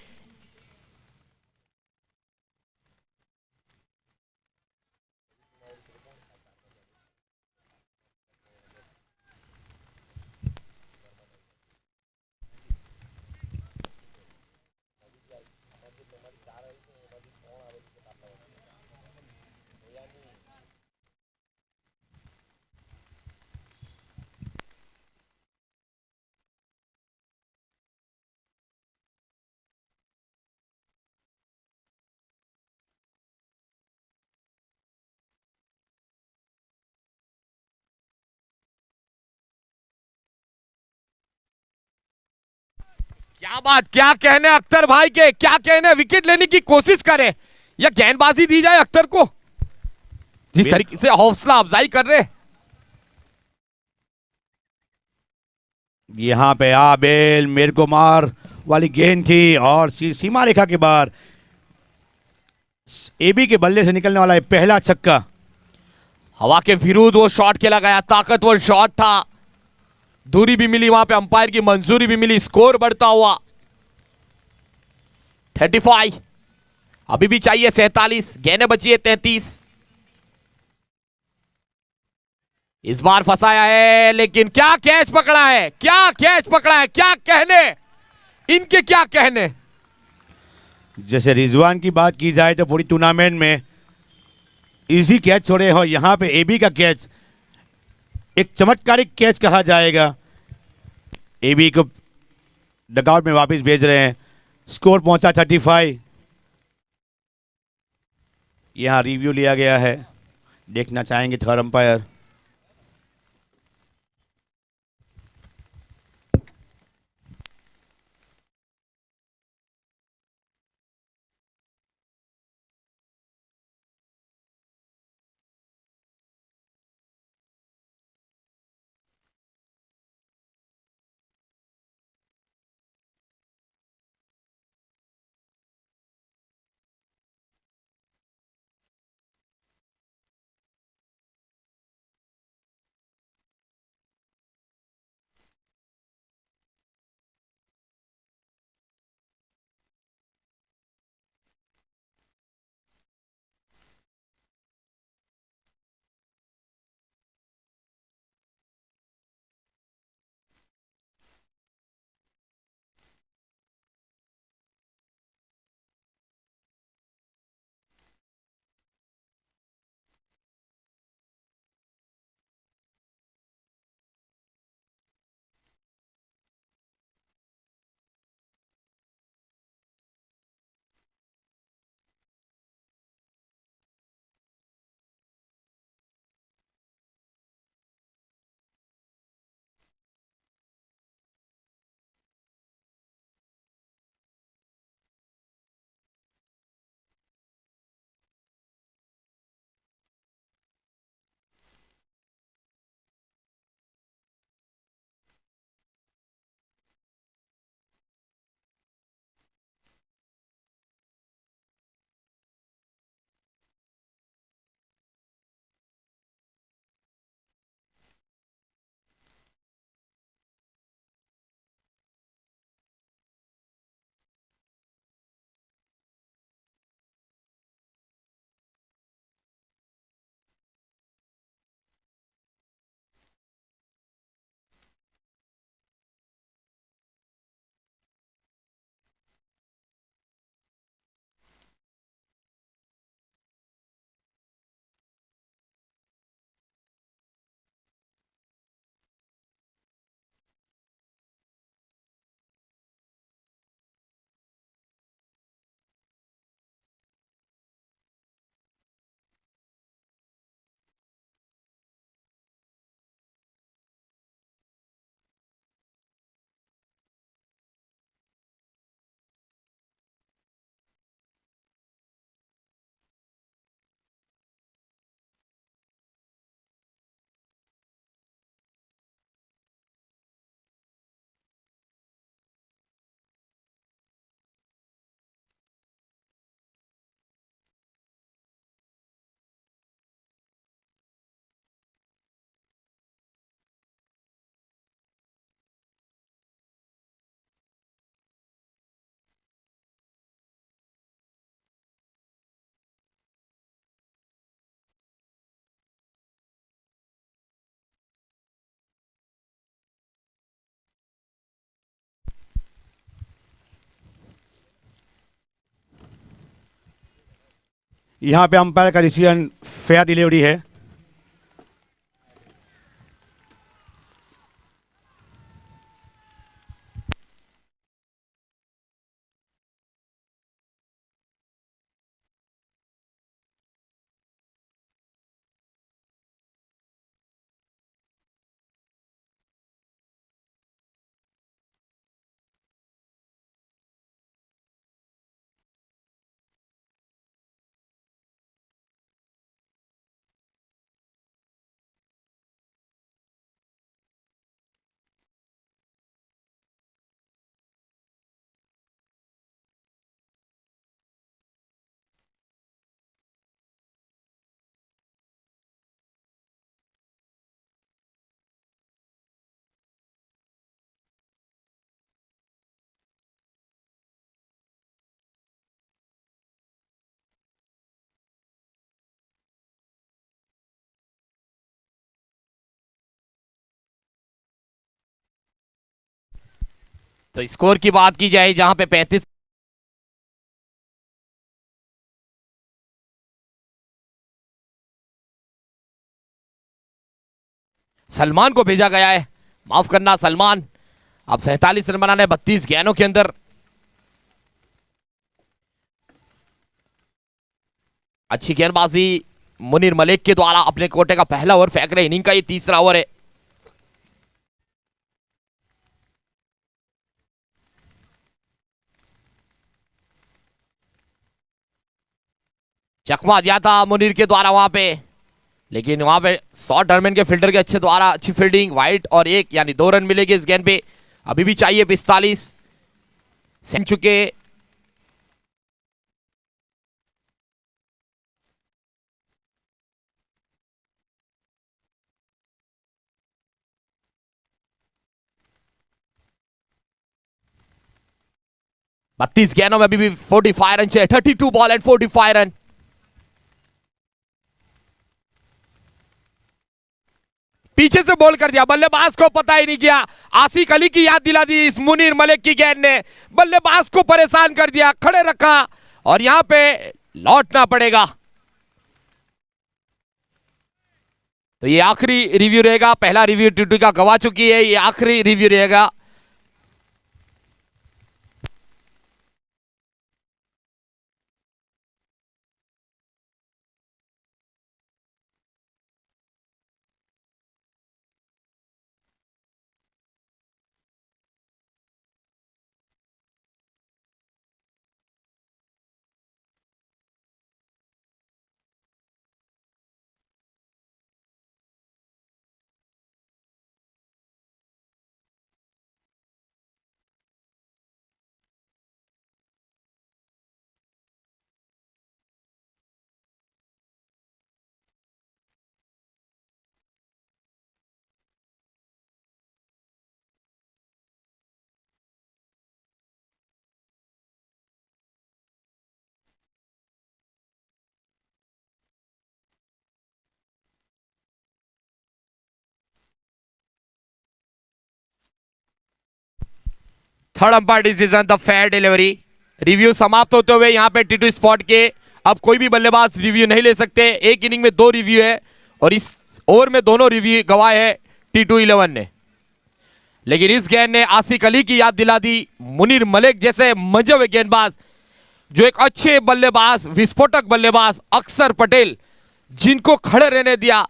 क्या बात, क्या कहने अख्तर भाई के, क्या कहने। विकेट लेने की कोशिश करे या गेंदबाजी दी जाए अख्तर को, जिस तरीके से हौसला अफजाई कर रहे। यहाँ पे आबेल मेरे को मार वाली गेंद थी और सीमा रेखा के बाहर AB के बल्ले से निकलने वाला है पहला छक्का। हवा के विरुद्ध वो शॉट खेला गया, ताकतवर शॉट था। दूरी भी मिली, वहां पे अंपायर की मंजूरी भी मिली। स्कोर बढ़ता हुआ 35, अभी भी चाहिए 47, गेंदें बची है 33। इस बार फंसाया है, लेकिन क्या कैच पकड़ा है, क्या कैच पकड़ा है, क्या कहने इनके, क्या कहने। जैसे रिजवान की बात की जाए तो पूरी टूर्नामेंट में इजी कैच छोड़े हो, यहाँ पे AB का कैच एक चमत्कारिक कैच कहा जाएगा। AB को डगआउट में वापस भेज रहे हैं। स्कोर पहुंचा 35। यहाँ रिव्यू लिया गया है, देखना चाहेंगे थर्ड अंपायर। यहाँ पे अंपायर का डिसीजन फेयर डिलीवरी है। तो स्कोर की बात की जाए जहां पे 35 सलमान को भेजा गया है। माफ करना सलमान, अब 47 रन बनाने 32 गेंदों के अंदर। अच्छी गेंदबाजी मुनीर मलिक के द्वारा अपने कोटे का पहला ओवर फेंक रहे। इनिंग का ये तीसरा ओवर है। चकमा दिया था मुनीर के द्वारा वहां पे, लेकिन वहां पे शॉर्ट टर्मिन के फील्डर के अच्छे द्वारा अच्छी फील्डिंग, वाइट और एक यानी 2 रन मिलेंगे इस गेंद पे। अभी भी चाहिए 45 सेंच चुके। बत्तीस गेंदों में अभी भी 45 रन चाहिए। 32 बॉल एंड 45 रन। पीछे से बॉल कर दिया, बल्लेबाज को पता ही नहीं किया। आसिक अली की याद दिला दी इस मुनीर मलिक की गेंद ने, बल्लेबाज को परेशान कर दिया, खड़े रखा और यहां पे लौटना पड़ेगा। तो ये आखिरी रिव्यू रहेगा। पहला रिव्यू टी20 का गवा चुकी है, ये आखिरी रिव्यू रहेगा। Third umpire decision the fair delivery. Review समाप्त होते हुए यहां पे टी2 स्पॉट के अब कोई भी बल्लेबाज रिव्यू नहीं ले सकते। एक इनिंग में 2 रिव्यू है और इस ओवर में दोनों रिव्यू गवाए है टी2 11 ने। लेकिन इस गेंद ने आसिक अली की याद दिला दी। मुनीर मलिक जैसे मजबूत गेंदबाज, जो एक अच्छे बल्लेबाज, विस्फोटक बल्लेबाज अक्षर पटेल, जिनको खड़े रहने दिया,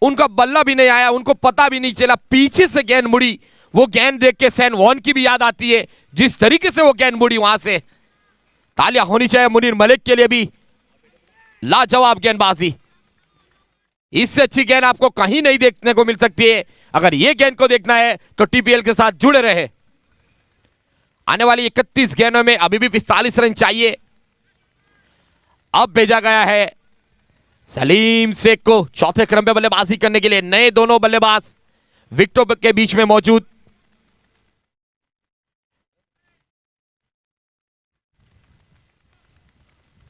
उनका बल्ला भी नहीं आया, उनको पता भी नहीं चला, पीछे से गेंद मुड़ी। वो गेंद देख के सैन वॉन की भी याद आती है, जिस तरीके से वो गेंद मुड़ी वहां से। तालियां होनी चाहिए मुनीर मलिक के लिए भी। लाजवाब गेंदबाजी, इससे अच्छी गेंद आपको कहीं नहीं देखने को मिल सकती है। अगर ये गेंद को देखना है तो टीपीएल के साथ जुड़े रहे। आने वाली 31 गेंदों में अभी भी 45 रन चाहिए। अब भेजा गया है सलीम शेख को चौथे क्रम पे बल्लेबाजी करने के लिए। नए दोनों बल्लेबाज विकेटों के बीच में मौजूद।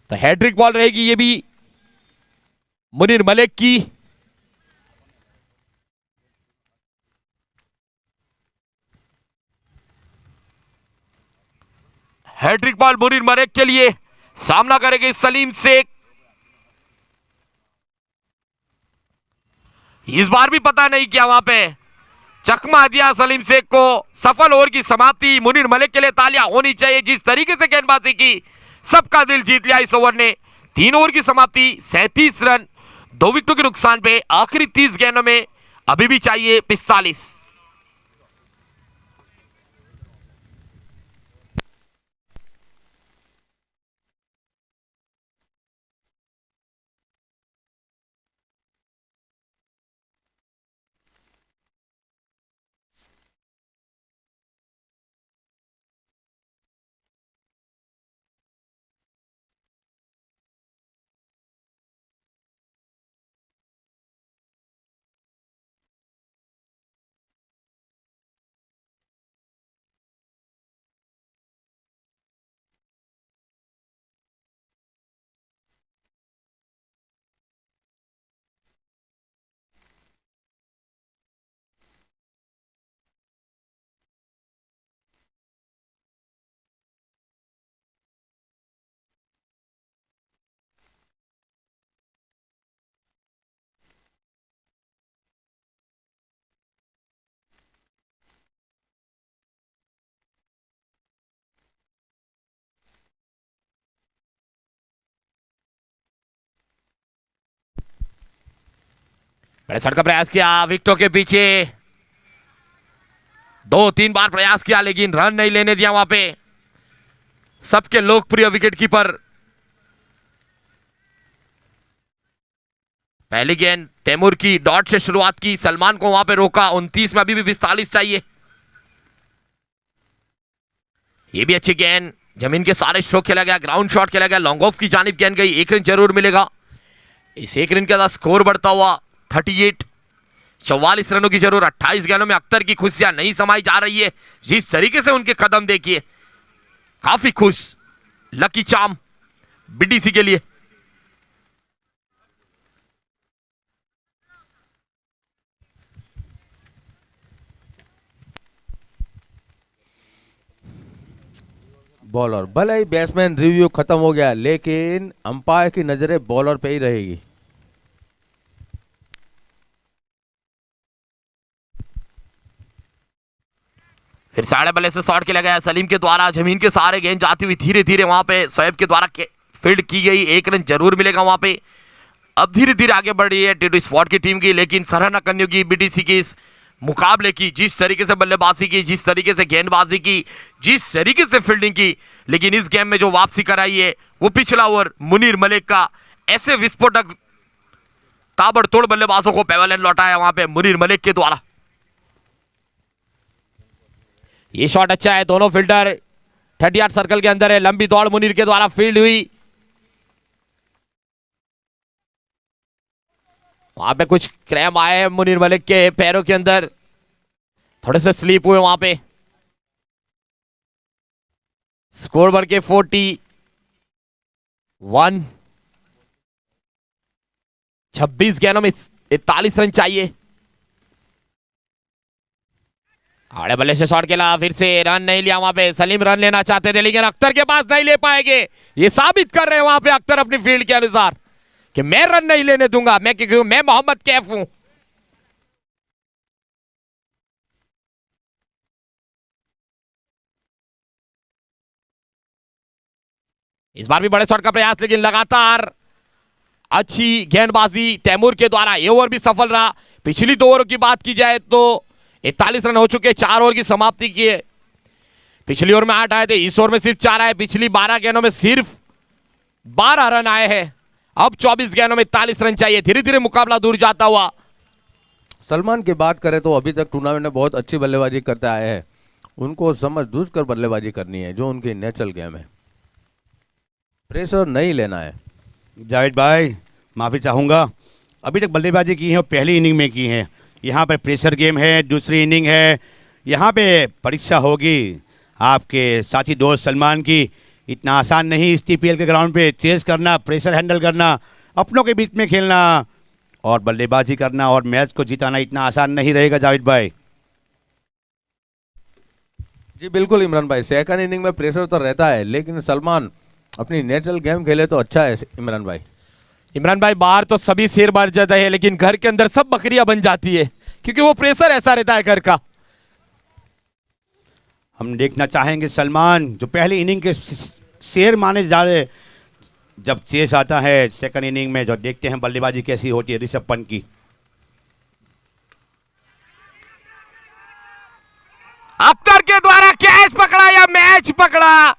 तो हैट्रिक बॉल रहेगी ये भी मुनीर मलिक की। हैट्रिक बॉल मुनीर मलिक के लिए। सामना करेंगे सलीम शेख। इस बार भी पता नहीं क्या वहां पे चकमा दिया सलीम शेख को। सफल ओवर की समाप्ति। मुनीर मलिक के लिए तालियां होनी चाहिए, जिस तरीके से गेंदबाजी की सबका दिल जीत लिया इस ओवर ने। 3 ओवर की समाप्ति, 37 रन, 2 विकेटों के नुकसान पे। आखिरी 30 गेंदों में अभी भी चाहिए 45। बड़े शॉट का प्रयास किया विकेटों के पीछे। 2-3 बार प्रयास किया लेकिन रन नहीं लेने दिया वहां पे सबके लोकप्रिय विकेटकीपर। पहली गेंद तैमूर की डॉट से शुरुआत की, सलमान को वहां पे रोका। 29 में अभी भी 45 चाहिए। ये भी अच्छी गेंद, जमीन के सारे स्ट्रोक खेला गया, ग्राउंड शॉट खेला गया, लॉन्ग ऑफ की जानिब गेंद गई। 1 रन जरूर मिलेगा। इस 1 रन के साथ स्कोर बढ़ता हुआ 38। 44 रनों की जरूर। 28 गेंदों में अख्तर की खुशियां नहीं समाई जा रही है। जिस तरीके से उनके कदम देखिए, काफी खुश लकी चार्म बीडीसी के लिए। बॉलर, भले ही बैट्समैन रिव्यू खत्म हो गया लेकिन अंपायर की नजरें बॉलर पे ही रहेगी। फिर साढ़े बल्ले से शॉट खेला गया सलीम के द्वारा। जमीन के सहारे गेंद जाती हुई धीरे धीरे वहां पे शोएब के द्वारा फील्ड की गई। 1 रन जरूर मिलेगा वहां पे। अब धीरे धीरे आगे बढ़ रही है टी20 स्पॉट की टीम की, लेकिन सराहना करनी होगी बीटीसी की इस मुकाबले की। जिस तरीके से बल्लेबाजी की, जिस तरीके से गेंदबाजी की, जिस तरीके से फील्डिंग की, लेकिन इस गेम में जो वापसी कराई है वो पिछला ओवर मुनीर मलिक का ऐसे विस्फोटक ताबड़तोड़ बल्लेबाजों को पेवेलियन लौटाया वहां पे मुनीर मलिक के द्वारा। ये शॉट अच्छा है, दोनों फील्डर 30 यार्ड सर्कल के अंदर है। लंबी दौड़ मुनीर के द्वारा फील्ड हुई। वहां पे कुछ क्रैम्प आए हैं मुनीर मलिक के पैरों के अंदर, थोड़े से स्लीप हुए वहां पे। स्कोर बढ़ के 41। 26 गेंदों में 41 रन चाहिए। आड़े बल्ले से शॉट खेला, फिर से रन नहीं लिया वहां पे। सलीम रन लेना चाहते थे लेकिन अख्तर के पास नहीं ले पाएंगे। ये साबित कर रहे हैं वहां पे अख्तर अपनी फील्ड के अनुसार कि मैं रन नहीं लेने दूंगा, क्योंकि मैं मोहम्मद कैफ हूं। इस बार भी बड़े शॉट का प्रयास, लेकिन लगातार अच्छी गेंदबाजी तैमूर के द्वारा। ये ओवर भी सफल रहा। पिछली 2 ओवरों की बात की जाए तो 41 रन हो चुके। 4 ओवर की समाप्ति की है। पिछली ओवर में 8 आए थे, इस ओवर में सिर्फ 4 आए। पिछली 12 गेंदों में सिर्फ 12 रन आए हैं। अब 24 गेंदों में 41 रन चाहिए। धीरे धीरे मुकाबला दूर जाता हुआ। सलमान की बात करें तो अभी तक टूर्नामेंट में बहुत अच्छी बल्लेबाजी करते आए हैं। उनको समझ कर बल्लेबाजी करनी है, जो उनकी नेचुरल गेम है। प्रेशर नहीं लेना है। जावेद भाई माफ़ी चाहूँगा, अभी तक बल्लेबाजी की है और पहली इनिंग में की है। यहाँ पर प्रेशर गेम है, दूसरी इनिंग है। यहाँ पे परीक्षा होगी आपके साथी दोस्त सलमान की। इतना आसान नहीं इस टीपीएल के ग्राउंड पे चेस करना, प्रेशर हैंडल करना, अपनों के बीच में खेलना और बल्लेबाजी करना और मैच को जिताना इतना आसान नहीं रहेगा जावेद भाई। जी बिल्कुल इमरान भाई, सेकंड इनिंग में प्रेशर तो रहता है लेकिन सलमान अपनी नेचुरल गेम खेले तो अच्छा है इमरान भाई। इमरान भाई, बाहर तो सभी शेर मर जाते हैं, लेकिन घर के अंदर सब बकरियां बन जाती है, क्योंकि वो प्रेशर ऐसा रहता है घर का। हम देखना चाहेंगे सलमान, जो पहली इनिंग के शेर माने जा रहे, जब चेस आता है सेकंड इनिंग में, जो देखते हैं बल्लेबाजी कैसी होती है ऋषभ पंत की। अख्तर के द्वारा कैच पकड़ा या मैच पकड़ा,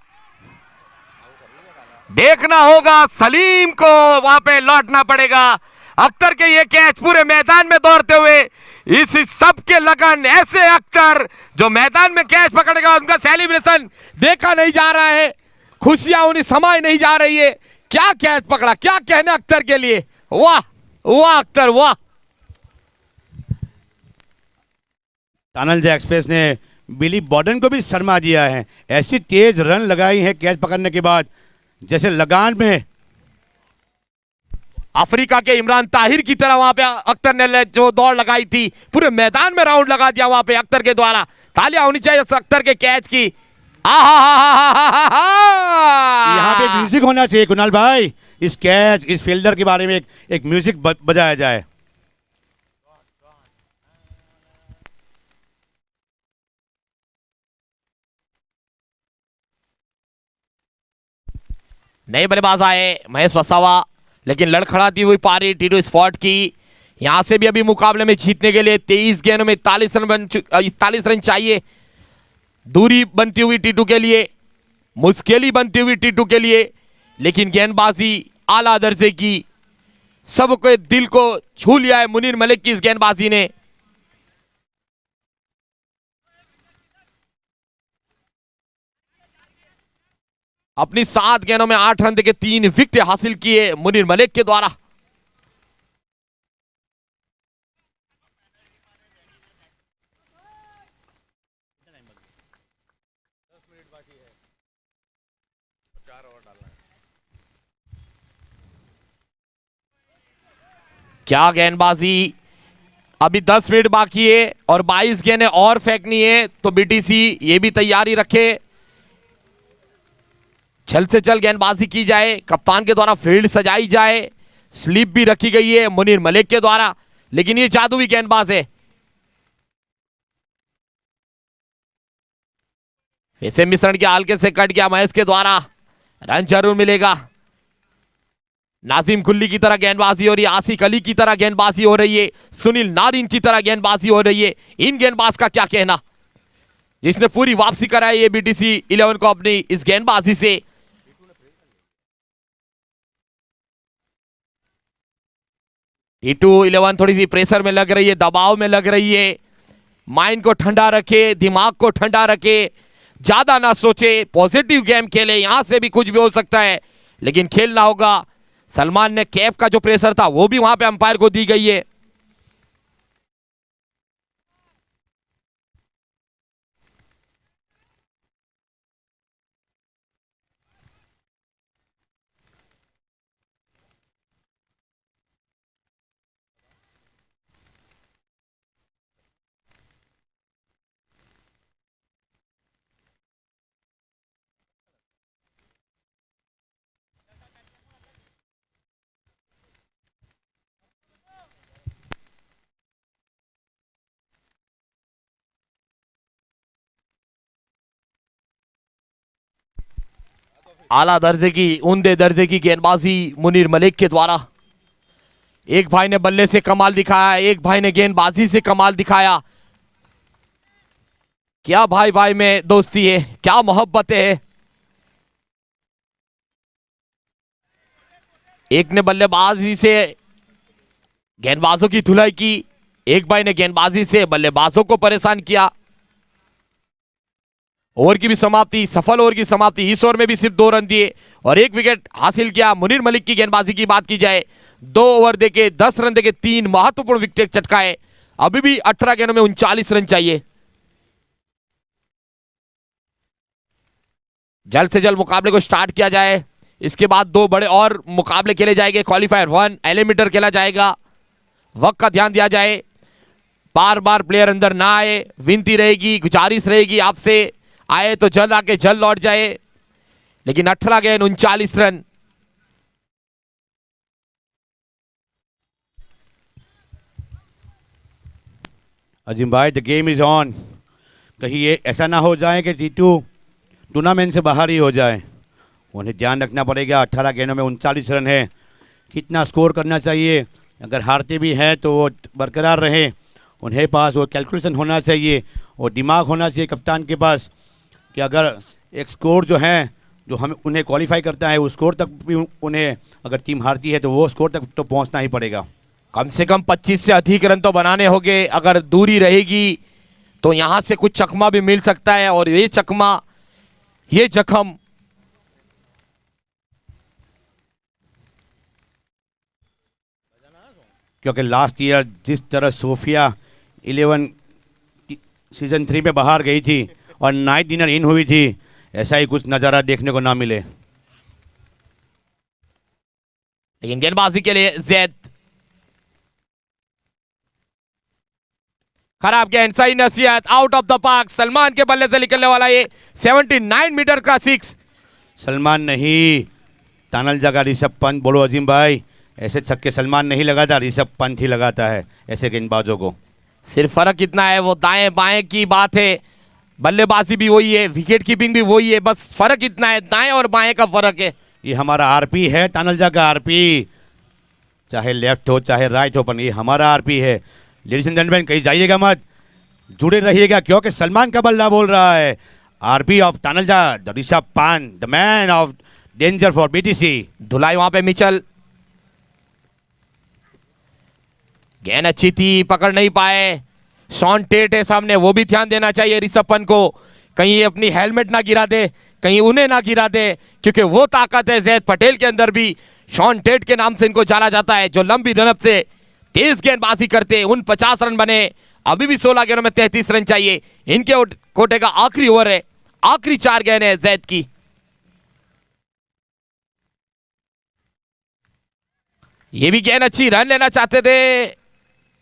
देखना होगा। सलीम को वहां पे लौटना पड़ेगा। अख्तर के ये कैच पूरे मैदान में दौड़ते हुए, इस सब के लगन ऐसे अख्तर जो मैदान में कैच पकड़ेगा, उनका सेलिब्रेशन देखा नहीं जा रहा है, खुशियां उन्हें समाई नहीं जा रही है। क्या कैच पकड़ा, क्या कहना अख्तर के लिए, वाह वाह अख्तर वाह। तानलजा एक्सप्रेस ने बिली बॉर्डन को भी शर्मा दिया है। ऐसी तेज रन लगाई है कैच पकड़ने के बाद, जैसे लगान में अफ्रीका के इमरान ताहिर की तरह वहां पे अख्तर ने जो दौड़ लगाई थी, पूरे मैदान में राउंड लगा दिया वहां पे अख्तर के द्वारा। तालियां होनी चाहिए अख्तर के कैच की। यहाँ पे म्यूजिक होना चाहिए कुणाल भाई, इस कैच, इस फील्डर के बारे में एक म्यूजिक बजाया जाए। नए बल्लेबाज आए महेश वसावा, लेकिन लड़खड़ाती हुई पारी टीटू स्पॉट की। यहां से भी अभी मुकाबले में जीतने के लिए 23 गेंदों में 41 रन चाहिए। दूरी बनती हुई टीटू के लिए, मुश्किल बनती हुई टीटू के लिए, लेकिन गेंदबाजी आला दर्जे की, सबके दिल को छू लिया है मुनीर मलिक की इस गेंदबाजी ने। अपनी 7 गेंदों में 8 रन देके 3 विकेट हासिल किए मुनीर मलिक के द्वारा। क्या गेंदबाजी, अभी 10 मिनट बाकी है और 22 गेंदें और फेंकनी है, तो बीटीसी ये भी तैयारी रखे, छल से चल गेंदबाजी की जाए, कप्तान के द्वारा फील्ड सजाई जाए। स्लिप भी रखी गई है मुनीर मलिक के द्वारा, लेकिन ये जादुई गेंदबाज है। वैसे मिश्रण के हल्के से कट गया महेश के द्वारा, रन जरूर मिलेगा। नाजिम कुल्ली की तरह गेंदबाजी हो रही है, आसिक अली की तरह गेंदबाजी हो रही है, सुनील नारिन की तरह गेंदबाजी हो रही है। इन गेंदबाज का क्या कहना, जिसने पूरी वापसी कराई है बीटीसी 11 को अपनी इस गेंदबाजी से। टीटू 11 थोड़ी सी प्रेशर में लग रही है, दबाव में लग रही है। माइंड को ठंडा रखे, दिमाग को ठंडा रखे, ज्यादा ना सोचे, पॉजिटिव गेम खेले। यहां से भी कुछ भी हो सकता है, लेकिन खेलना होगा। सलमान ने कैप का जो प्रेशर था वो भी वहां पे अंपायर को दी गई है। आला दर्जे की, उम्दे दर्जे की गेंदबाजी मुनीर मलिक के द्वारा। एक भाई ने बल्ले से कमाल दिखाया, एक भाई ने गेंदबाजी से कमाल दिखाया। क्या भाई भाई में दोस्ती है, क्या मोहब्बत है। एक ने बल्लेबाजी से गेंदबाजों की धुलाई की, एक भाई ने गेंदबाजी से बल्लेबाजों को परेशान किया। ओवर की भी समाप्ति, सफल ओवर की समाप्ति। इस ओवर में भी सिर्फ 2 रन दिए और 1 विकेट हासिल किया। मुनीर मलिक की गेंदबाजी की बात की जाए, 2 ओवर देके 10 रन देके 3 महत्वपूर्ण विकेट चटकाए। अभी भी 18 गेंदों में 39 रन चाहिए। जल्द से जल्द मुकाबले को स्टार्ट किया जाए। इसके बाद 2 बड़े और मुकाबले खेले जाएंगे। क्वालिफायर 1 एलिमिनेटर खेला जाएगा। वक्त का ध्यान दिया जाए, बार बार प्लेयर अंदर ना आए, विनती रहेगी, गुजारिश रहेगी आपसे, आए तो जल्द आके जल्द लौट जाए। लेकिन 18 गेंद 39 रन। अजीम भाई, द गेम इज़ ऑन। कहीं ये ऐसा ना हो जाए कि टीटू टूर्नामेंट से बाहर ही हो जाए। उन्हें ध्यान रखना पड़ेगा। 18 गेंदों में 39 रन है। कितना स्कोर करना चाहिए? अगर हारते भी हैं तो वो बरकरार रहे। उन्हें पास वो कैलकुलेशन होना चाहिए, वो दिमाग होना चाहिए कप्तान के पास कि अगर एक स्कोर जो है जो हम उन्हें क्वालिफाई करता है, उस स्कोर तक भी उन्हें अगर टीम हारती है तो वो स्कोर तक तो पहुंचना ही पड़ेगा। कम से कम 25 से अधिक रन तो बनाने होंगे। अगर दूरी रहेगी तो यहां से कुछ चकमा भी मिल सकता है, और ये चकमा, ये जख्म क्योंकि लास्ट ईयर जिस तरह सोफिया 11 सीजन 3 में बाहर गई थी और नाइट डिनर इन हुई थी, ऐसा ही कुछ नज़ारा देखने को ना मिले। लेकिन गेंदबाजी के लिए जैद, खराब गेंद, सही नसीहत, out of the park. Salman के बल्ले से निकलने वाला ये 79 मीटर का 6। सलमान नहीं, तानलजा का ऋषभ पंत। बोलो अजीम भाई, ऐसे छक्के सलमान नहीं लगाता, ऋषभ पंत ही लगाता है ऐसे गेंदबाजों को। सिर्फ फर्क कितना है, वो दाएं बाएं की बात है। बल्लेबाजी भी वही है, विकेट कीपिंग भी वही है, बस फर्क इतना है, दाएं और बाएं का फर्क है। ये हमारा आरपी है, तानलजा का आरपी, चाहे लेफ्ट हो चाहे राइट हो, पर ये हमारा आरपी है। लेडीज एंड जेंटलमैन, कहीं जाइएगा मत, जुड़े रहिएगा, क्योंकि सलमान का बल्ला बोल रहा है। RP of Tandalja, the Rishabh Pant, the man of danger for BTC. धुलाई वहां पे मिचल, गेंद अच्छी थी, पकड़ नहीं पाए। शॉन टेट है सामने, वो भी ध्यान देना चाहिए ऋषभ पंत को, कहीं ये अपनी हेलमेट ना गिरा दे, कहीं उन्हें ना गिरा दे, क्योंकि वो ताकत है जैद पटेल के अंदर भी। शॉन टेट के नाम से इनको जाना जाता है, जो लंबी रनअप से तेज गेंदबाजी करते। 49 रन बने, अभी भी 16 गेंदों में 33 रन चाहिए। इनके कोटे का आखिरी ओवर है, आखिरी 4 गेंद है जैद की। ये भी गेंद अच्छी, रन लेना चाहते थे,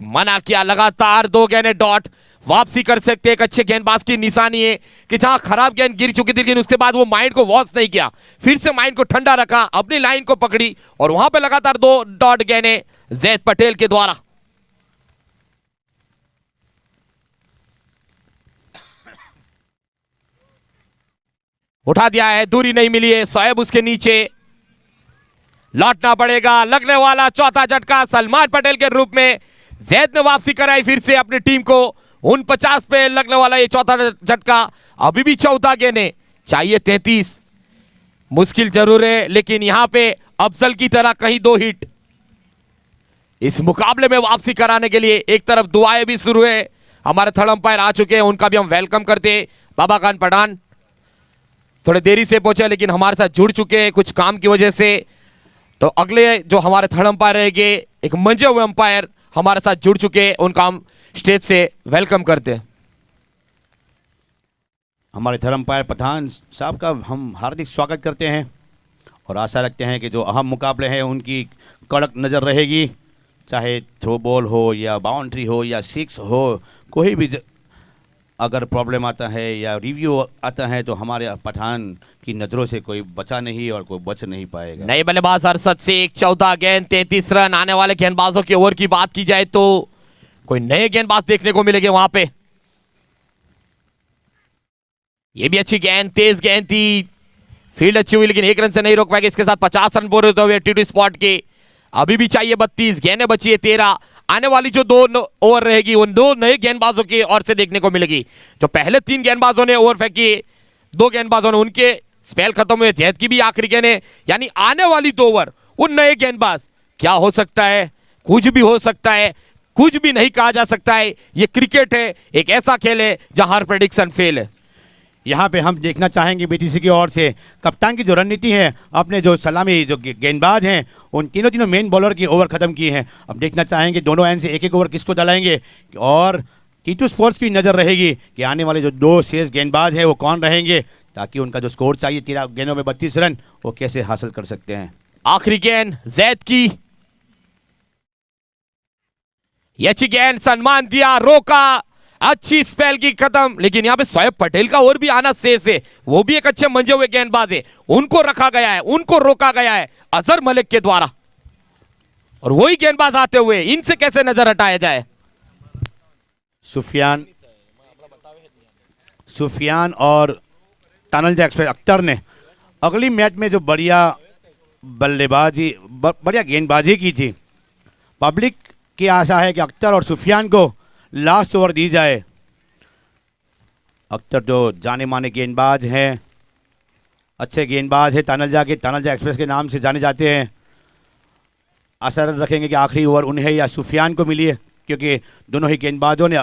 मना किया। लगातार 2 गेंदें डॉट, वापसी कर सकते। एक अच्छे गेंदबाज की निशानी है कि जहां खराब गेंद गिर चुकी थी, लेकिन उसके बाद वो माइंड को वॉश नहीं किया, फिर से माइंड को ठंडा रखा, अपनी लाइन को पकड़ी, और वहां पे लगातार 2 डॉट गेंदें जैद पटेल के द्वारा। उठा दिया है, दूरी नहीं मिली है, शोएब उसके नीचे, लौटना पड़ेगा। लगने वाला चौथा झटका सलमान पटेल के रूप में जैद ने वापसी कराई फिर से अपनी टीम को। 49 पे लगने वाला ये चौथा झटका। अभी भी 14 गेंदें चाहिए, 33 मुश्किल जरूर है, लेकिन यहां पे अफजल की तरह कहीं 2 हिट इस मुकाबले में वापसी कराने के लिए। एक तरफ दुआएं भी शुरू है, हमारे थर्ड अंपायर आ चुके हैं, उनका भी हम वेलकम करते हैं। बाबा खान पठान थोड़े देरी से पहुंचे, लेकिन हमारे साथ जुड़ चुके हैं कुछ काम की वजह से। तो अगले जो हमारे थर्ड अंपायर रहेंगे, एक मंजे हुए अंपायर हमारे साथ जुड़ चुके हैं, उनका हम स्टेज से वेलकम करते हैं। हमारे थर्ड अंपायर पठान साहब का हम हार्दिक स्वागत करते हैं और आशा रखते हैं कि जो अहम मुकाबले हैं उनकी कड़क नज़र रहेगी, चाहे थ्रो बॉल हो या बाउंड्री हो या 6 हो, कोई भी अगर प्रॉब्लम आता है या रिव्यू आता है तो हमारे पठान की नज़रों से कोई बचा नहीं और कोई बच नहीं पाएगा। नए बल्लेबाज अरशद शेख, 14 गेंद 33 रन। आने वाले गेंदबाजों के ओवर की बात की जाए तो कोई नए गेंदबाज देखने को मिलेंगे वहां पे। ये भी अच्छी गेंद, तेज गेंद थी, फील्ड अच्छी हुई, लेकिन 1 रन से नहीं रोक पाएंगे। इसके साथ 50 रन पूरे होते हुए टी स्पॉट के। अभी भी चाहिए 32, गेंदें बची है 13। आने वाली जो 2 ओवर रहेगी उन 2 नए गेंदबाजों की ओर से देखने को मिलेगी। जो पहले 3 गेंदबाजों ने ओवर फेंकी, 2 गेंदबाजों ने, उनके स्पेल खत्म हुए। जैद की भी आखिरी गेंद है, यानी आने वाली 2 ओवर उन नए गेंदबाज। क्या हो सकता है? कुछ भी हो सकता है, कुछ भी नहीं कहा जा सकता है। ये क्रिकेट है, एक ऐसा खेल है जहां हर प्रेडिक्शन फेल है। यहाँ पे हम देखना चाहेंगे बीटीसी की ओर से कप्तान की जो रणनीति है, अपने जो सलामी जो गेंदबाज हैं उन तीनों मेन बॉलर की ओवर ख़त्म की है। अब देखना चाहेंगे दोनों एंड से एक ओवर किसको डलाएंगे, और टी2 स्पोर्ट्स की नज़र रहेगी कि आने वाले जो 2 शेष गेंदबाज हैं वो कौन रहेंगे, ताकि उनका जो स्कोर चाहिए 13 गेंदों में 32 रन वो कैसे हासिल कर सकते हैं। आखिरी गेंद जैद की, ये अच्छी गेंद, सम्मान दिया, रोका, अच्छी स्पेल की खत्म। लेकिन यहां पे शोएब पटेल का और भी आना शेष है, वो भी एक अच्छे मंजे हुए गेंदबाज है, उनको रखा गया है, उनको रोका गया है अजहर मलिक के द्वारा, और वही गेंदबाज आते हुए इनसे कैसे नजर हटाया जाए। सुफियान और तानलजा एक्सप्रेस अख्तर ने अगली मैच में जो बढ़िया बढ़िया गेंदबाजी की थी। पब्लिक की आशा है कि अख्तर और सुफियान को लास्ट ओवर दी जाए। अख्तर जो जाने माने गेंदबाज हैं, अच्छे गेंदबाज है, तानलजा एक्सप्रेस के नाम से जाने जाते हैं। आशा रखेंगे कि आखिरी ओवर उन्हें या सुफियान को मिली है, क्योंकि दोनों ही गेंदबाजों ने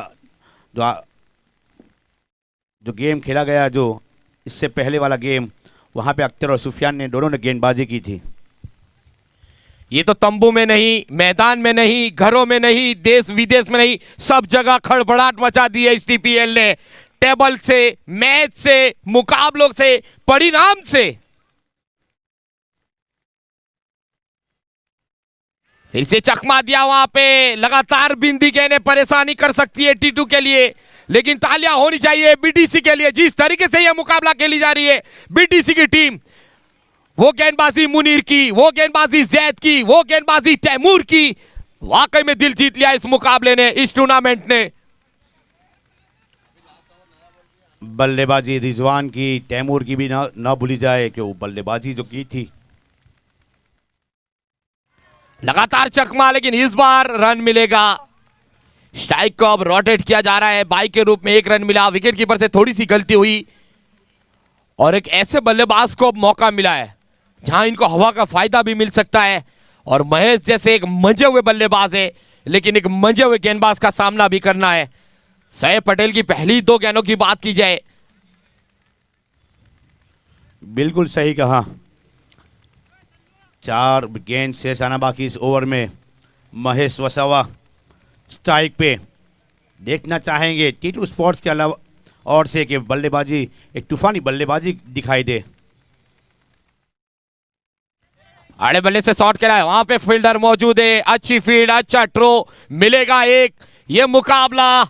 जो गेम खेला गया, जो इससे पहले वाला गेम, वहां पे अख्तर और सुफियान ने दोनों ने गेंदबाजी की थी। ये तो तंबू में नहीं, मैदान में नहीं, घरों में नहीं, देश विदेश में नहीं, सब जगह खड़बड़ाहट मचा दी है इस टीपीएल ने। टेबल से, मैच से, मुकाबलों से, परिणाम से। फिर से चकमा दिया वहां पे। लगातार बिंदी गेंदें परेशानी कर सकती है टी2 के लिए, लेकिन तालियां होनी चाहिए बीटीसी के लिए। जिस तरीके से यह मुकाबला खेली जा रही है बीटीसी की टीम, वो गेंदबाजी मुनीर की, वो गेंदबाजी जैद की, वो गेंदबाजी तैमूर की, वाकई में दिल जीत लिया इस मुकाबले ने, इस टूर्नामेंट ने। बल्लेबाजी रिजवान की, तैमूर की भी ना भूली जाए कि वो बल्लेबाजी जो की थी। लगातार चकमा, लेकिन इस बार रन मिलेगा। स्ट्राइक को अब रोटेट किया जा रहा है, बाई के रूप में 1 रन मिला। विकेट कीपर से थोड़ी सी गलती हुई और एक ऐसे बल्लेबाज को अब मौका मिला है जहां इनको हवा का फायदा भी मिल सकता है। और महेश जैसे एक मंजे हुए बल्लेबाज है, लेकिन एक मंजे हुए गेंदबाज का सामना भी करना है। सैयद पटेल की पहली 2 गेंदों की बात की जाए, बिल्कुल सही कहा। 4 गेंद शेष आना बाकी इस ओवर में। महेश वसावा स्ट्राइक पे। देखना चाहेंगे टी2 स्पोर्ट्स के अलावा और से कि बल्लेबाजी, एक तूफानी बल्लेबाजी दिखाई दे। आड़े बल्ले से शॉट खेला है, वहां पे फील्डर मौजूद है। अच्छी फील्ड, अच्छा थ्रो मिलेगा एक। ये मुकाबला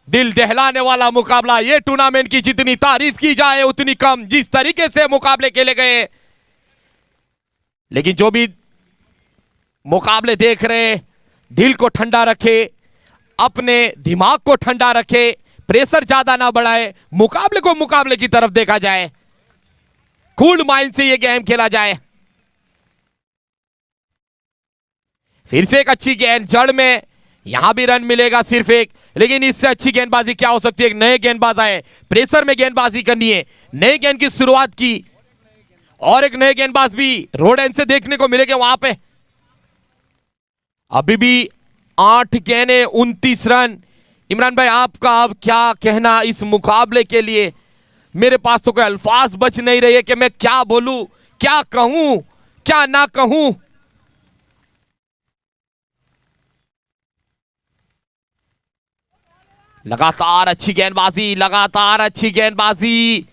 दिल दहलाने वाला मुकाबला। ये टूर्नामेंट की जितनी तारीफ की जाए उतनी कम, जिस तरीके से मुकाबले खेले गए। लेकिन जो भी मुकाबले देख रहे, दिल को ठंडा रखे, अपने दिमाग को ठंडा रखे, प्रेशर ज्यादा ना बढ़ाए, मुकाबले को मुकाबले की तरफ देखा जाए, कूल माइंड से ये गेम खेला जाए। फिर से एक अच्छी गेंद जड़ में, यहां भी रन मिलेगा सिर्फ 1। लेकिन इससे अच्छी गेंदबाजी क्या हो सकती है? एक नए गेंदबाज आए, प्रेशर में गेंदबाजी करनी है, नए गेंद की शुरुआत की, और एक नए गेंदबाज भी रोड एंड से देखने को मिलेंगे वहां पे। अभी भी 8 गेंदें 29 रन। इमरान भाई, आपका अब क्या कहना इस मुकाबले के लिए? मेरे पास तो कोई अल्फाज बच नहीं रही है कि मैं क्या बोलूं, क्या कहूं, क्या ना कहूं। लगातार अच्छी गेंदबाजी, लगातार अच्छी गेंदबाजी।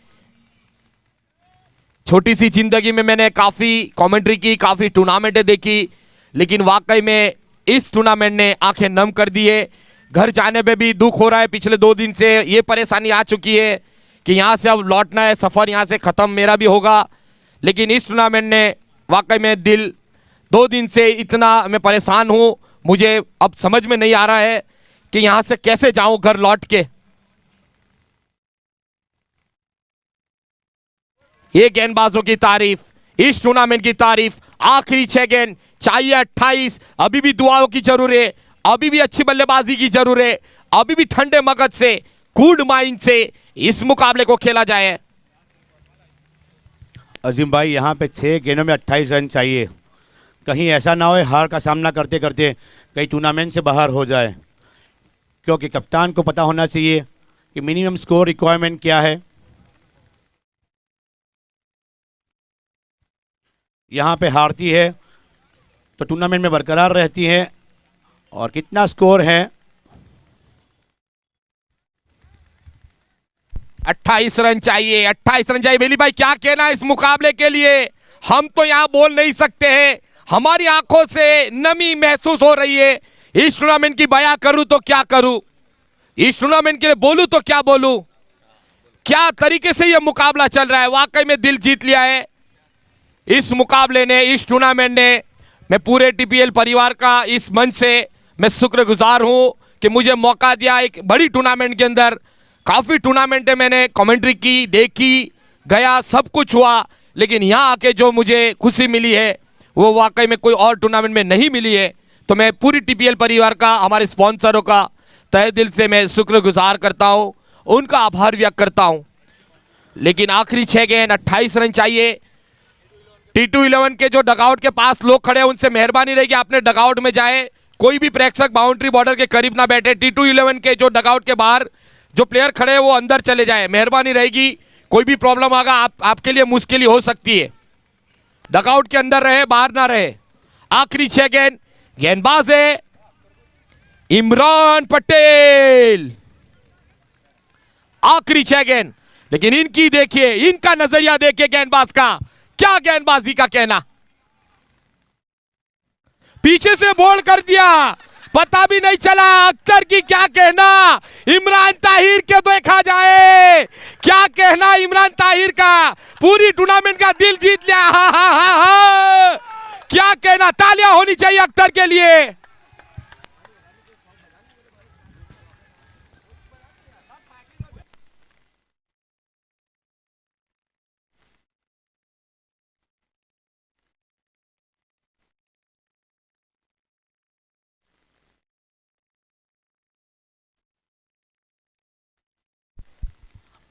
छोटी सी जिंदगी में मैंने काफी कमेंट्री की, काफी टूर्नामेंटें देखी, लेकिन वाकई में इस टूर्नामेंट ने आंखें नम कर दी है। घर जाने पे भी दुख हो रहा है। पिछले 2 दिन से ये परेशानी आ चुकी है कि यहां से अब लौटना है, सफर यहां से खत्म मेरा भी होगा। लेकिन इस टूर्नामेंट ने वाकई में दिल, 2 दिन से इतना मैं परेशान हूं, मुझे अब समझ में नहीं आ रहा है कि यहां से कैसे जाऊं घर लौट के। ये गेंदबाजों की तारीफ, इस टूर्नामेंट की तारीफ। आखिरी 6 गेंद चाहिए 28। अभी भी दुआओं की जरूरत है, अभी भी अच्छी बल्लेबाजी की जरूरत है, अभी भी ठंडे मगज से, कूल माइंड से इस मुकाबले को खेला जाए। अजीम भाई, यहाँ पे 6 गेंदों में 28 रन चाहिए। कहीं ऐसा ना हो हार का सामना करते करते कहीं टूर्नामेंट से बाहर हो जाए, क्योंकि कप्तान को पता होना चाहिए कि मिनिमम स्कोर रिक्वायरमेंट क्या है। यहाँ पे हारती है तो टूर्नामेंट में बरकरार रहती है। और कितना स्कोर है? 28 रन चाहिए, 28 रन चाहिए। बेली भाई, क्या कहना है इस मुकाबले के लिए? हम तो यहां बोल नहीं सकते हैं, हमारी आंखों से नमी महसूस हो रही है। इस टूर्नामेंट की बयां करूं तो क्या करूं, इस टूर्नामेंट के लिए बोलूं तो क्या बोलूं। क्या तरीके से यह मुकाबला चल रहा है, वाकई में दिल जीत लिया है इस मुकाबले ने, इस टूर्नामेंट ने। मैं पूरे टीपीएल परिवार का इस मंच से मैं शुक्रगुजार हूं कि मुझे मौका दिया एक बड़ी टूर्नामेंट के अंदर। काफी टूर्नामेंटें मैंने कमेंट्री की, देखी, गया, सब कुछ हुआ, लेकिन यहाँ आके जो मुझे खुशी मिली है वो वाकई में कोई और टूर्नामेंट में नहीं मिली है। तो मैं पूरी टीपीएल परिवार का, हमारे स्पॉन्सरों का तहे दिल से मैं शुक्रगुजार करता हूँ, उनका आभार व्यक्त करता हूँ। लेकिन आखिरी 6 गेंद 28 रन चाहिए। T2-11 के जो डगआउट के पास लोग खड़े हैं उनसे मेहरबानी रहेगी आपने डगआउट में जाए, कोई भी प्रेक्षक बाउंड्री बॉर्डर के करीब ना बैठे। T2-11 के जो डगआउट के बाहर जो प्लेयर खड़े हैं वो अंदर चले जाए, मेहरबानी रहेगी। कोई भी प्रॉब्लम आगा आपके लिए मुश्किल हो सकती है। डगआउट के अंदर रहे, बाहर ना रहे। आखिरी 6 गेंद, गेंदबाज है इमरान पटेल। आखिरी 6 गेंद, लेकिन इनकी देखिए, इनका नजरिया देखिए गेंदबाज का, क्या गेंदबाजी का कहना। पीछे से बॉल कर दिया, पता भी नहीं चला अख्तर की क्या कहना। इमरान ताहिर के देखा जाए, क्या कहना इमरान ताहिर का, पूरी टूर्नामेंट का दिल जीत लिया। हा हा हा हा, क्या कहना, तालियां होनी चाहिए अख्तर के लिए।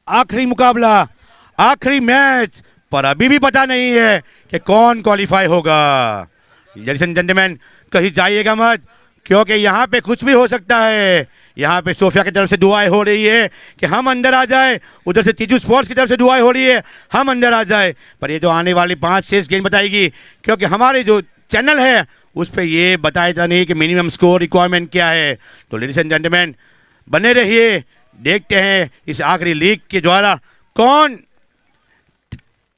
आखिरी मुकाबला, आखिरी मैच, पर अभी भी पता नहीं है कि कौन क्वालिफाई होगा। लेडीज एंड जेंटलमैन, कहीं जाइएगा मत, क्योंकि यहाँ पे कुछ भी हो सकता है। यहाँ पे सोफिया की तरफ से दुआएं हो रही है कि हम अंदर आ जाए, उधर से तीजू स्पोर्ट्स की तरफ से दुआएं हो रही है हम अंदर आ जाए। पर ये जो आने वाली 5-6 गेम बताएगी, क्योंकि हमारे जो चैनल है उस पर ये बताया जाता नहीं कि मिनिमम स्कोर रिक्वायरमेंट क्या है। तो लेडीज एंड जेंटलमैन बने रहिए, देखते हैं इस आखिरी लीग के द्वारा कौन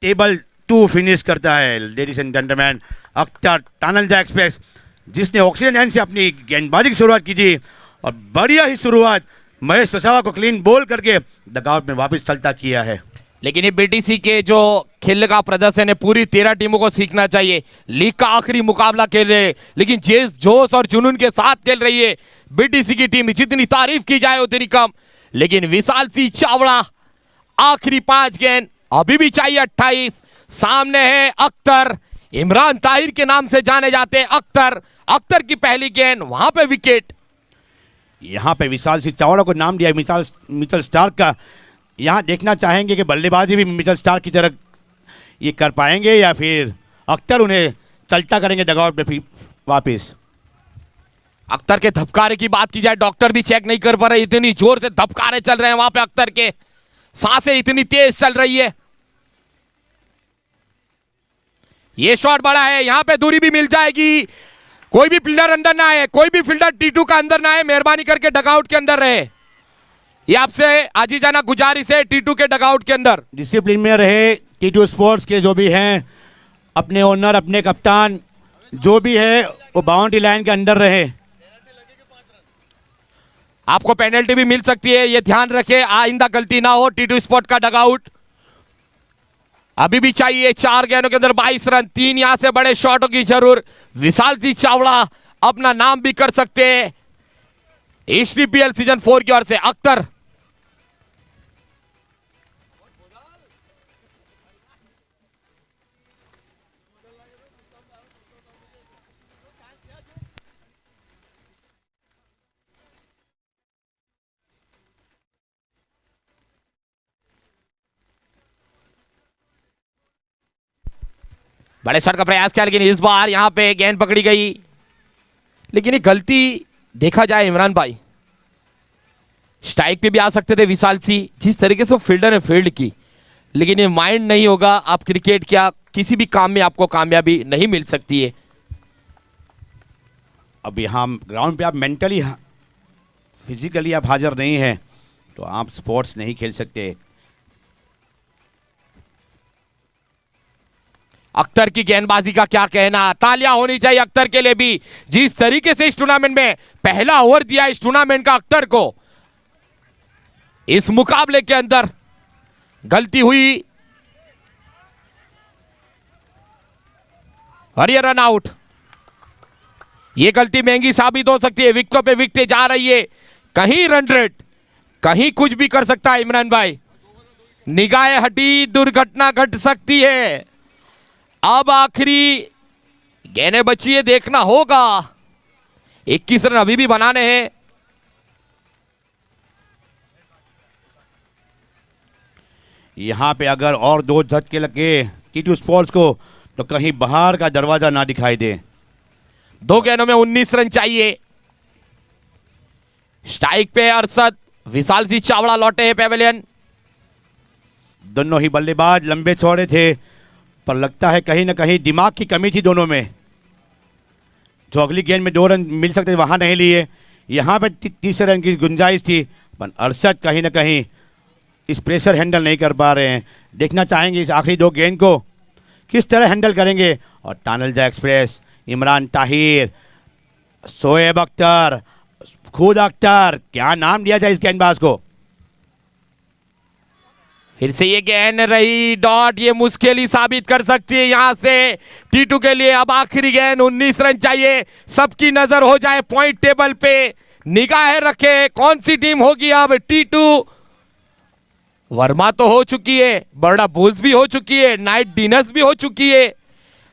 टेबल 2 फिनिश करता है। Ladies and gentleman, Akhtar Tandalja express, जिसने ऑक्सीजन एंड से अपनी गेंदबाजी की शुरुआत की थी और बढ़िया ही शुरुआत महेश वसावा को क्लीन बॉल करके डगआउट में वापस चलता किया है। लेकिन ये बीटीसी के जो खेल का प्रदर्शन है, पूरी 13 टीमों को सीखना चाहिए। लीग का आखिरी मुकाबला खेल रहे, लेकिन जिस जोश और जुनून के साथ खेल रही है बीटीसी की टीम, जितनी तारीफ की जाए उतनी कम। लेकिन विशाल सिंह चावड़ा, आखिरी 5 गेंद, अभी भी चाहिए 28। सामने है अख्तर, इमरान ताहिर के नाम से जाने जाते हैं अख्तर। अख्तर की पहली गेंद, वहां पे विकेट। यहाँ पे विशाल सिंह चावड़ा को नाम दिया मिचेल स्टार्क का। यहाँ देखना चाहेंगे कि बल्लेबाजी भी मिचेल स्टार्क की तरह ये कर पाएंगे या फिर अख्तर उन्हें चलता करेंगे डगआउट में वापस। अख्तर के धबकारे की बात की जाए, डॉक्टर भी चेक नहीं कर पा रहे, इतनी जोर से धबकारे चल रहे हैं वहां पे अख्तर के, सांसें इतनी तेज चल रही है। ये शॉट बड़ा है, यहां पे दूरी भी मिल जाएगी। कोई भी फील्डर अंदर ना आए, कोई भी फील्डर T2 का अंदर ना आए, मेहरबानी करके डगआउट के अंदर रहे। ये आपसे आजीजाना गुजारिश है, T2 के डगआउट के अंदर डिसिप्लिन में रहे। T2 स्पोर्ट्स के जो भी हैं, अपने ओनर, अपने कप्तान जो भी है, वो बाउंड्री लाइन के अंदर रहे। आपको पेनल्टी भी मिल सकती है, ये ध्यान रखें, आइंदा गलती ना हो। T2 स्पोर्ट का डगआउट अभी भी चाहिए 4 गेंदों के अंदर 22 रन, 3 यहां से बड़े शॉटों की जरूर। विशाल सिंह चावड़ा अपना नाम भी कर सकते हैं HTPL सीजन 4 की ओर से। अख्तर, बड़े शॉट का प्रयास किया, लेकिन इस बार यहां पे गेंद पकड़ी गई। लेकिन ये गलती देखा जाए इमरान भाई, स्ट्राइक पे भी आ सकते थे विशाल सिंह, जिस तरीके से फील्डर ने फील्ड की। लेकिन ये माइंड नहीं होगा, आप क्रिकेट क्या किसी भी काम में आपको कामयाबी नहीं मिल सकती है। अब यहाँ ग्राउंड पे आप मेंटली फिजिकली आप हाजिर नहीं हैं तो आप स्पोर्ट्स नहीं खेल सकते। अख्तर की गेंदबाजी का क्या कहना, तालियां होनी चाहिए अख्तर के लिए भी, जिस तरीके से इस टूर्नामेंट में पहला ओवर दिया इस टूर्नामेंट का अख्तर को। इस मुकाबले के अंदर गलती हुई और ये रन आउट। ये गलती महंगी साबित हो सकती है। विकेटों पे विकेटें जा रही है, कहीं रन रेट, कहीं कुछ भी कर सकता है इमरान भाई। निगाहें हटी, दुर्घटना घट सकती है। अब आखिरी गेंदें बची है, देखना होगा। 21 रन अभी भी बनाने हैं। यहाँ पे अगर और 2 झटके लगे टीटू स्पोर्ट्स को तो कहीं बाहर का दरवाजा ना दिखाई दे। 2 गेंदों में 19 रन चाहिए। स्ट्राइक पे अरशद, विशाल सिंह चावड़ा लौटे हैं पेवेलियन। दोनों ही बल्लेबाज लंबे चौड़े थे, पर लगता है कहीं ना कहीं दिमाग की कमी थी दोनों में। जो अगली गेंद में 2 रन मिल सकते वहां नहीं लिए। यहाँ पे 30 रन की गुंजाइश थी, पर अरशद कहीं ना कहीं इस प्रेशर हैंडल नहीं कर पा रहे हैं। देखना चाहेंगे इस आखिरी 2 गेंद को किस तरह हैंडल करेंगे। और टानलजा एक्सप्रेस, इमरान ताहिर, शोएब अख्तर, खुद अख्तर, क्या नाम दिया जाए इस गेंदबाज को। फिर से ये गेंद रही डॉट, ये मुश्किल ही साबित कर सकती है यहां से टीटू के लिए। अब आखिरी गेंद, 19 रन चाहिए। सबकी नजर हो जाए पॉइंट टेबल पे, निगाहें रखे कौन सी टीम होगी अब। टीटू वर्मा तो हो चुकी है, बर्डा बुल्स भी हो चुकी है, नाइट डिनर्स भी हो चुकी है,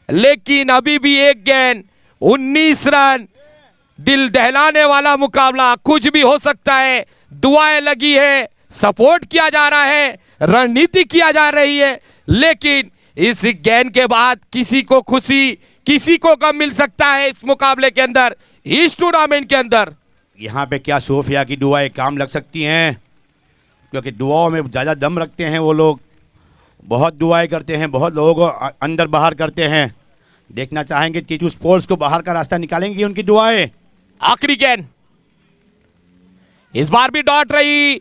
लेकिन अभी भी एक गेंद, 19 रन, दिल दहलाने वाला मुकाबला। कुछ भी हो सकता है। दुआएं लगी है, सपोर्ट किया जा रहा है, रणनीति किया जा रही है, लेकिन इस गेंद के बाद किसी को खुशी, किसी को गम मिल सकता है इस मुकाबले के अंदर, इस टूर्नामेंट के अंदर। यहाँ पे क्या सोफिया की दुआएं काम लग सकती हैं, क्योंकि दुआओं में ज़्यादा दम रखते हैं वो लोग। बहुत दुआएं करते हैं, बहुत लोगों को अंदर बाहर करते हैं। देखना चाहेंगे टीटू स्पोर्ट्स को बाहर का रास्ता निकालेंगी उनकी दुआएं। आखिरी गेंद, इस बार भी डॉट रही।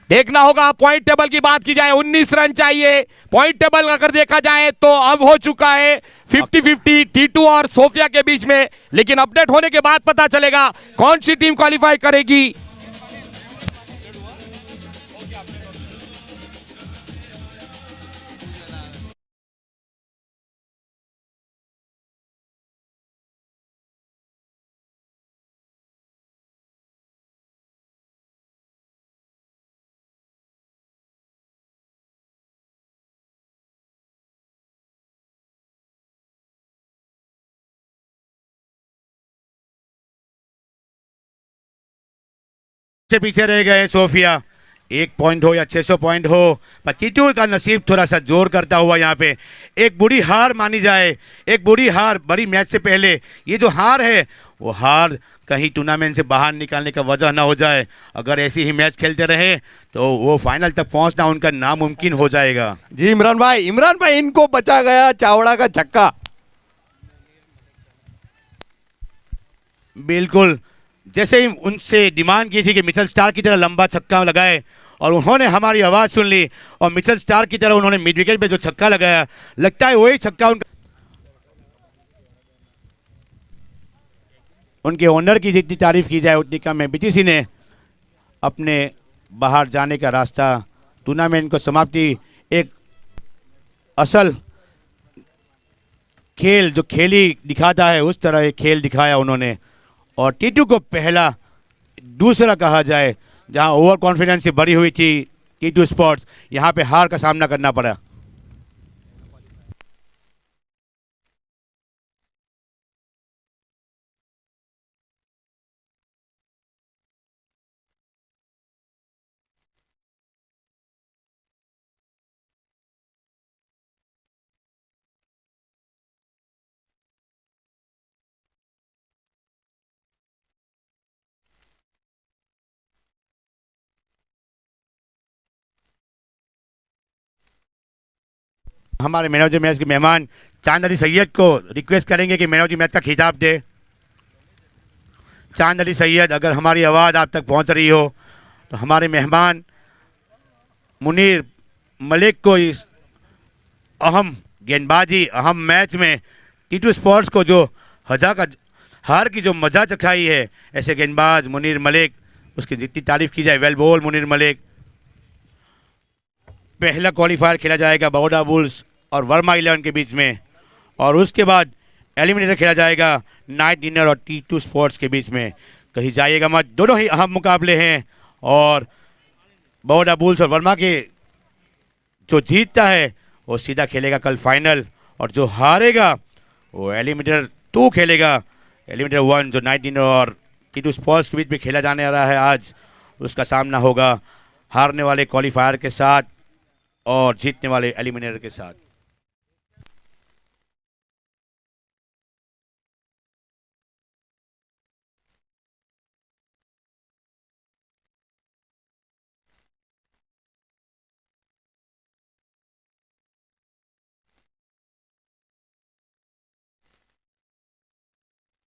देखना होगा पॉइंट टेबल की बात की जाए, 19 रन चाहिए। पॉइंट टेबल अगर देखा जाए तो अब हो चुका है 50-50 टीटू और सोफिया के बीच में, लेकिन अपडेट होने के बाद पता चलेगा कौन सी टीम क्वालिफाई करेगी। से पीछे रह गए सोफिया। 1 पॉइंट हो या 600 पॉइंट हो, पर टीटू का नसीब थोड़ा सा जोर करता हुआ यहाँ पे एक बुरी हार मानी जाए। एक बुरी हार बड़ी मैच से पहले, ये जो हार है वो हार कहीं टूर्नामेंट से बाहर निकालने का वजह ना हो जाए। अगर ऐसी ही मैच खेलते रहे तो वो फाइनल तक पहुंचना उनका नामुमकिन हो जाएगा। जी इमरान भाई इनको बचा गया चावड़ा का छक्का। बिल्कुल, जैसे ही उनसे डिमांड की थी कि मिचेल स्टार्क की तरह लंबा छक्का लगाए, और उन्होंने हमारी आवाज़ सुन ली और मिचेल स्टार्क की तरह उन्होंने मिड विकेट पे जो छक्का लगाया, लगता है वही छक्का उनके ओनर की जितनी तारीफ की जाए उतनी कम है। बीटीसी ने अपने बाहर जाने का रास्ता, टूर्नामेंट को समाप्ति, एक असल खेल जो खेली दिखाता है उस तरह एक खेल दिखाया उन्होंने। और टीटू को पहला दूसरा कहा जाए, जहां ओवर कॉन्फिडेंस से भरी हुई थी टीटू स्पोर्ट्स, यहां पे हार का सामना करना पड़ा। हमारे मैन ऑफ द मैच के मेहमान चांद अली सैयद को रिक्वेस्ट करेंगे कि मैन ऑफ द मैच का खिताब दे। चांद अली सैयद, अगर हमारी आवाज़ आप तक पहुंच रही हो तो हमारे मेहमान मुनीर मलिक को इस अहम गेंदबाजी, अहम मैच में टीटू स्पोर्ट्स को जो हार की जो मजा चखाई है, ऐसे गेंदबाज मुनीर मलिक, उसकी जितनी तारीफ की जाए। Well ball Munir Malik. पहला क्वालिफायर खेला जाएगा बड़ौदा बुल्स और वर्मा 11 के बीच में, और उसके बाद एलिमिनेटर खेला जाएगा नाइट डिनर और T2 स्पोर्ट्स के बीच में। कहीं जाइएगा मत, दोनों ही अहम मुकाबले हैं और बड़ौदा बुल्स और वर्मा के जो जीतता है वो सीधा खेलेगा कल फाइनल, और जो हारेगा वो एलिमिनेटर 2 खेलेगा। एलिमिनेटर 1 जो नाइट डिनर और T2 स्पोर्ट्स के बीच में खेला जाने आ रहा है आज, उसका सामना होगा हारने वाले क्वालिफायर के साथ और जीतने वाले एलिमिनेटर के साथ।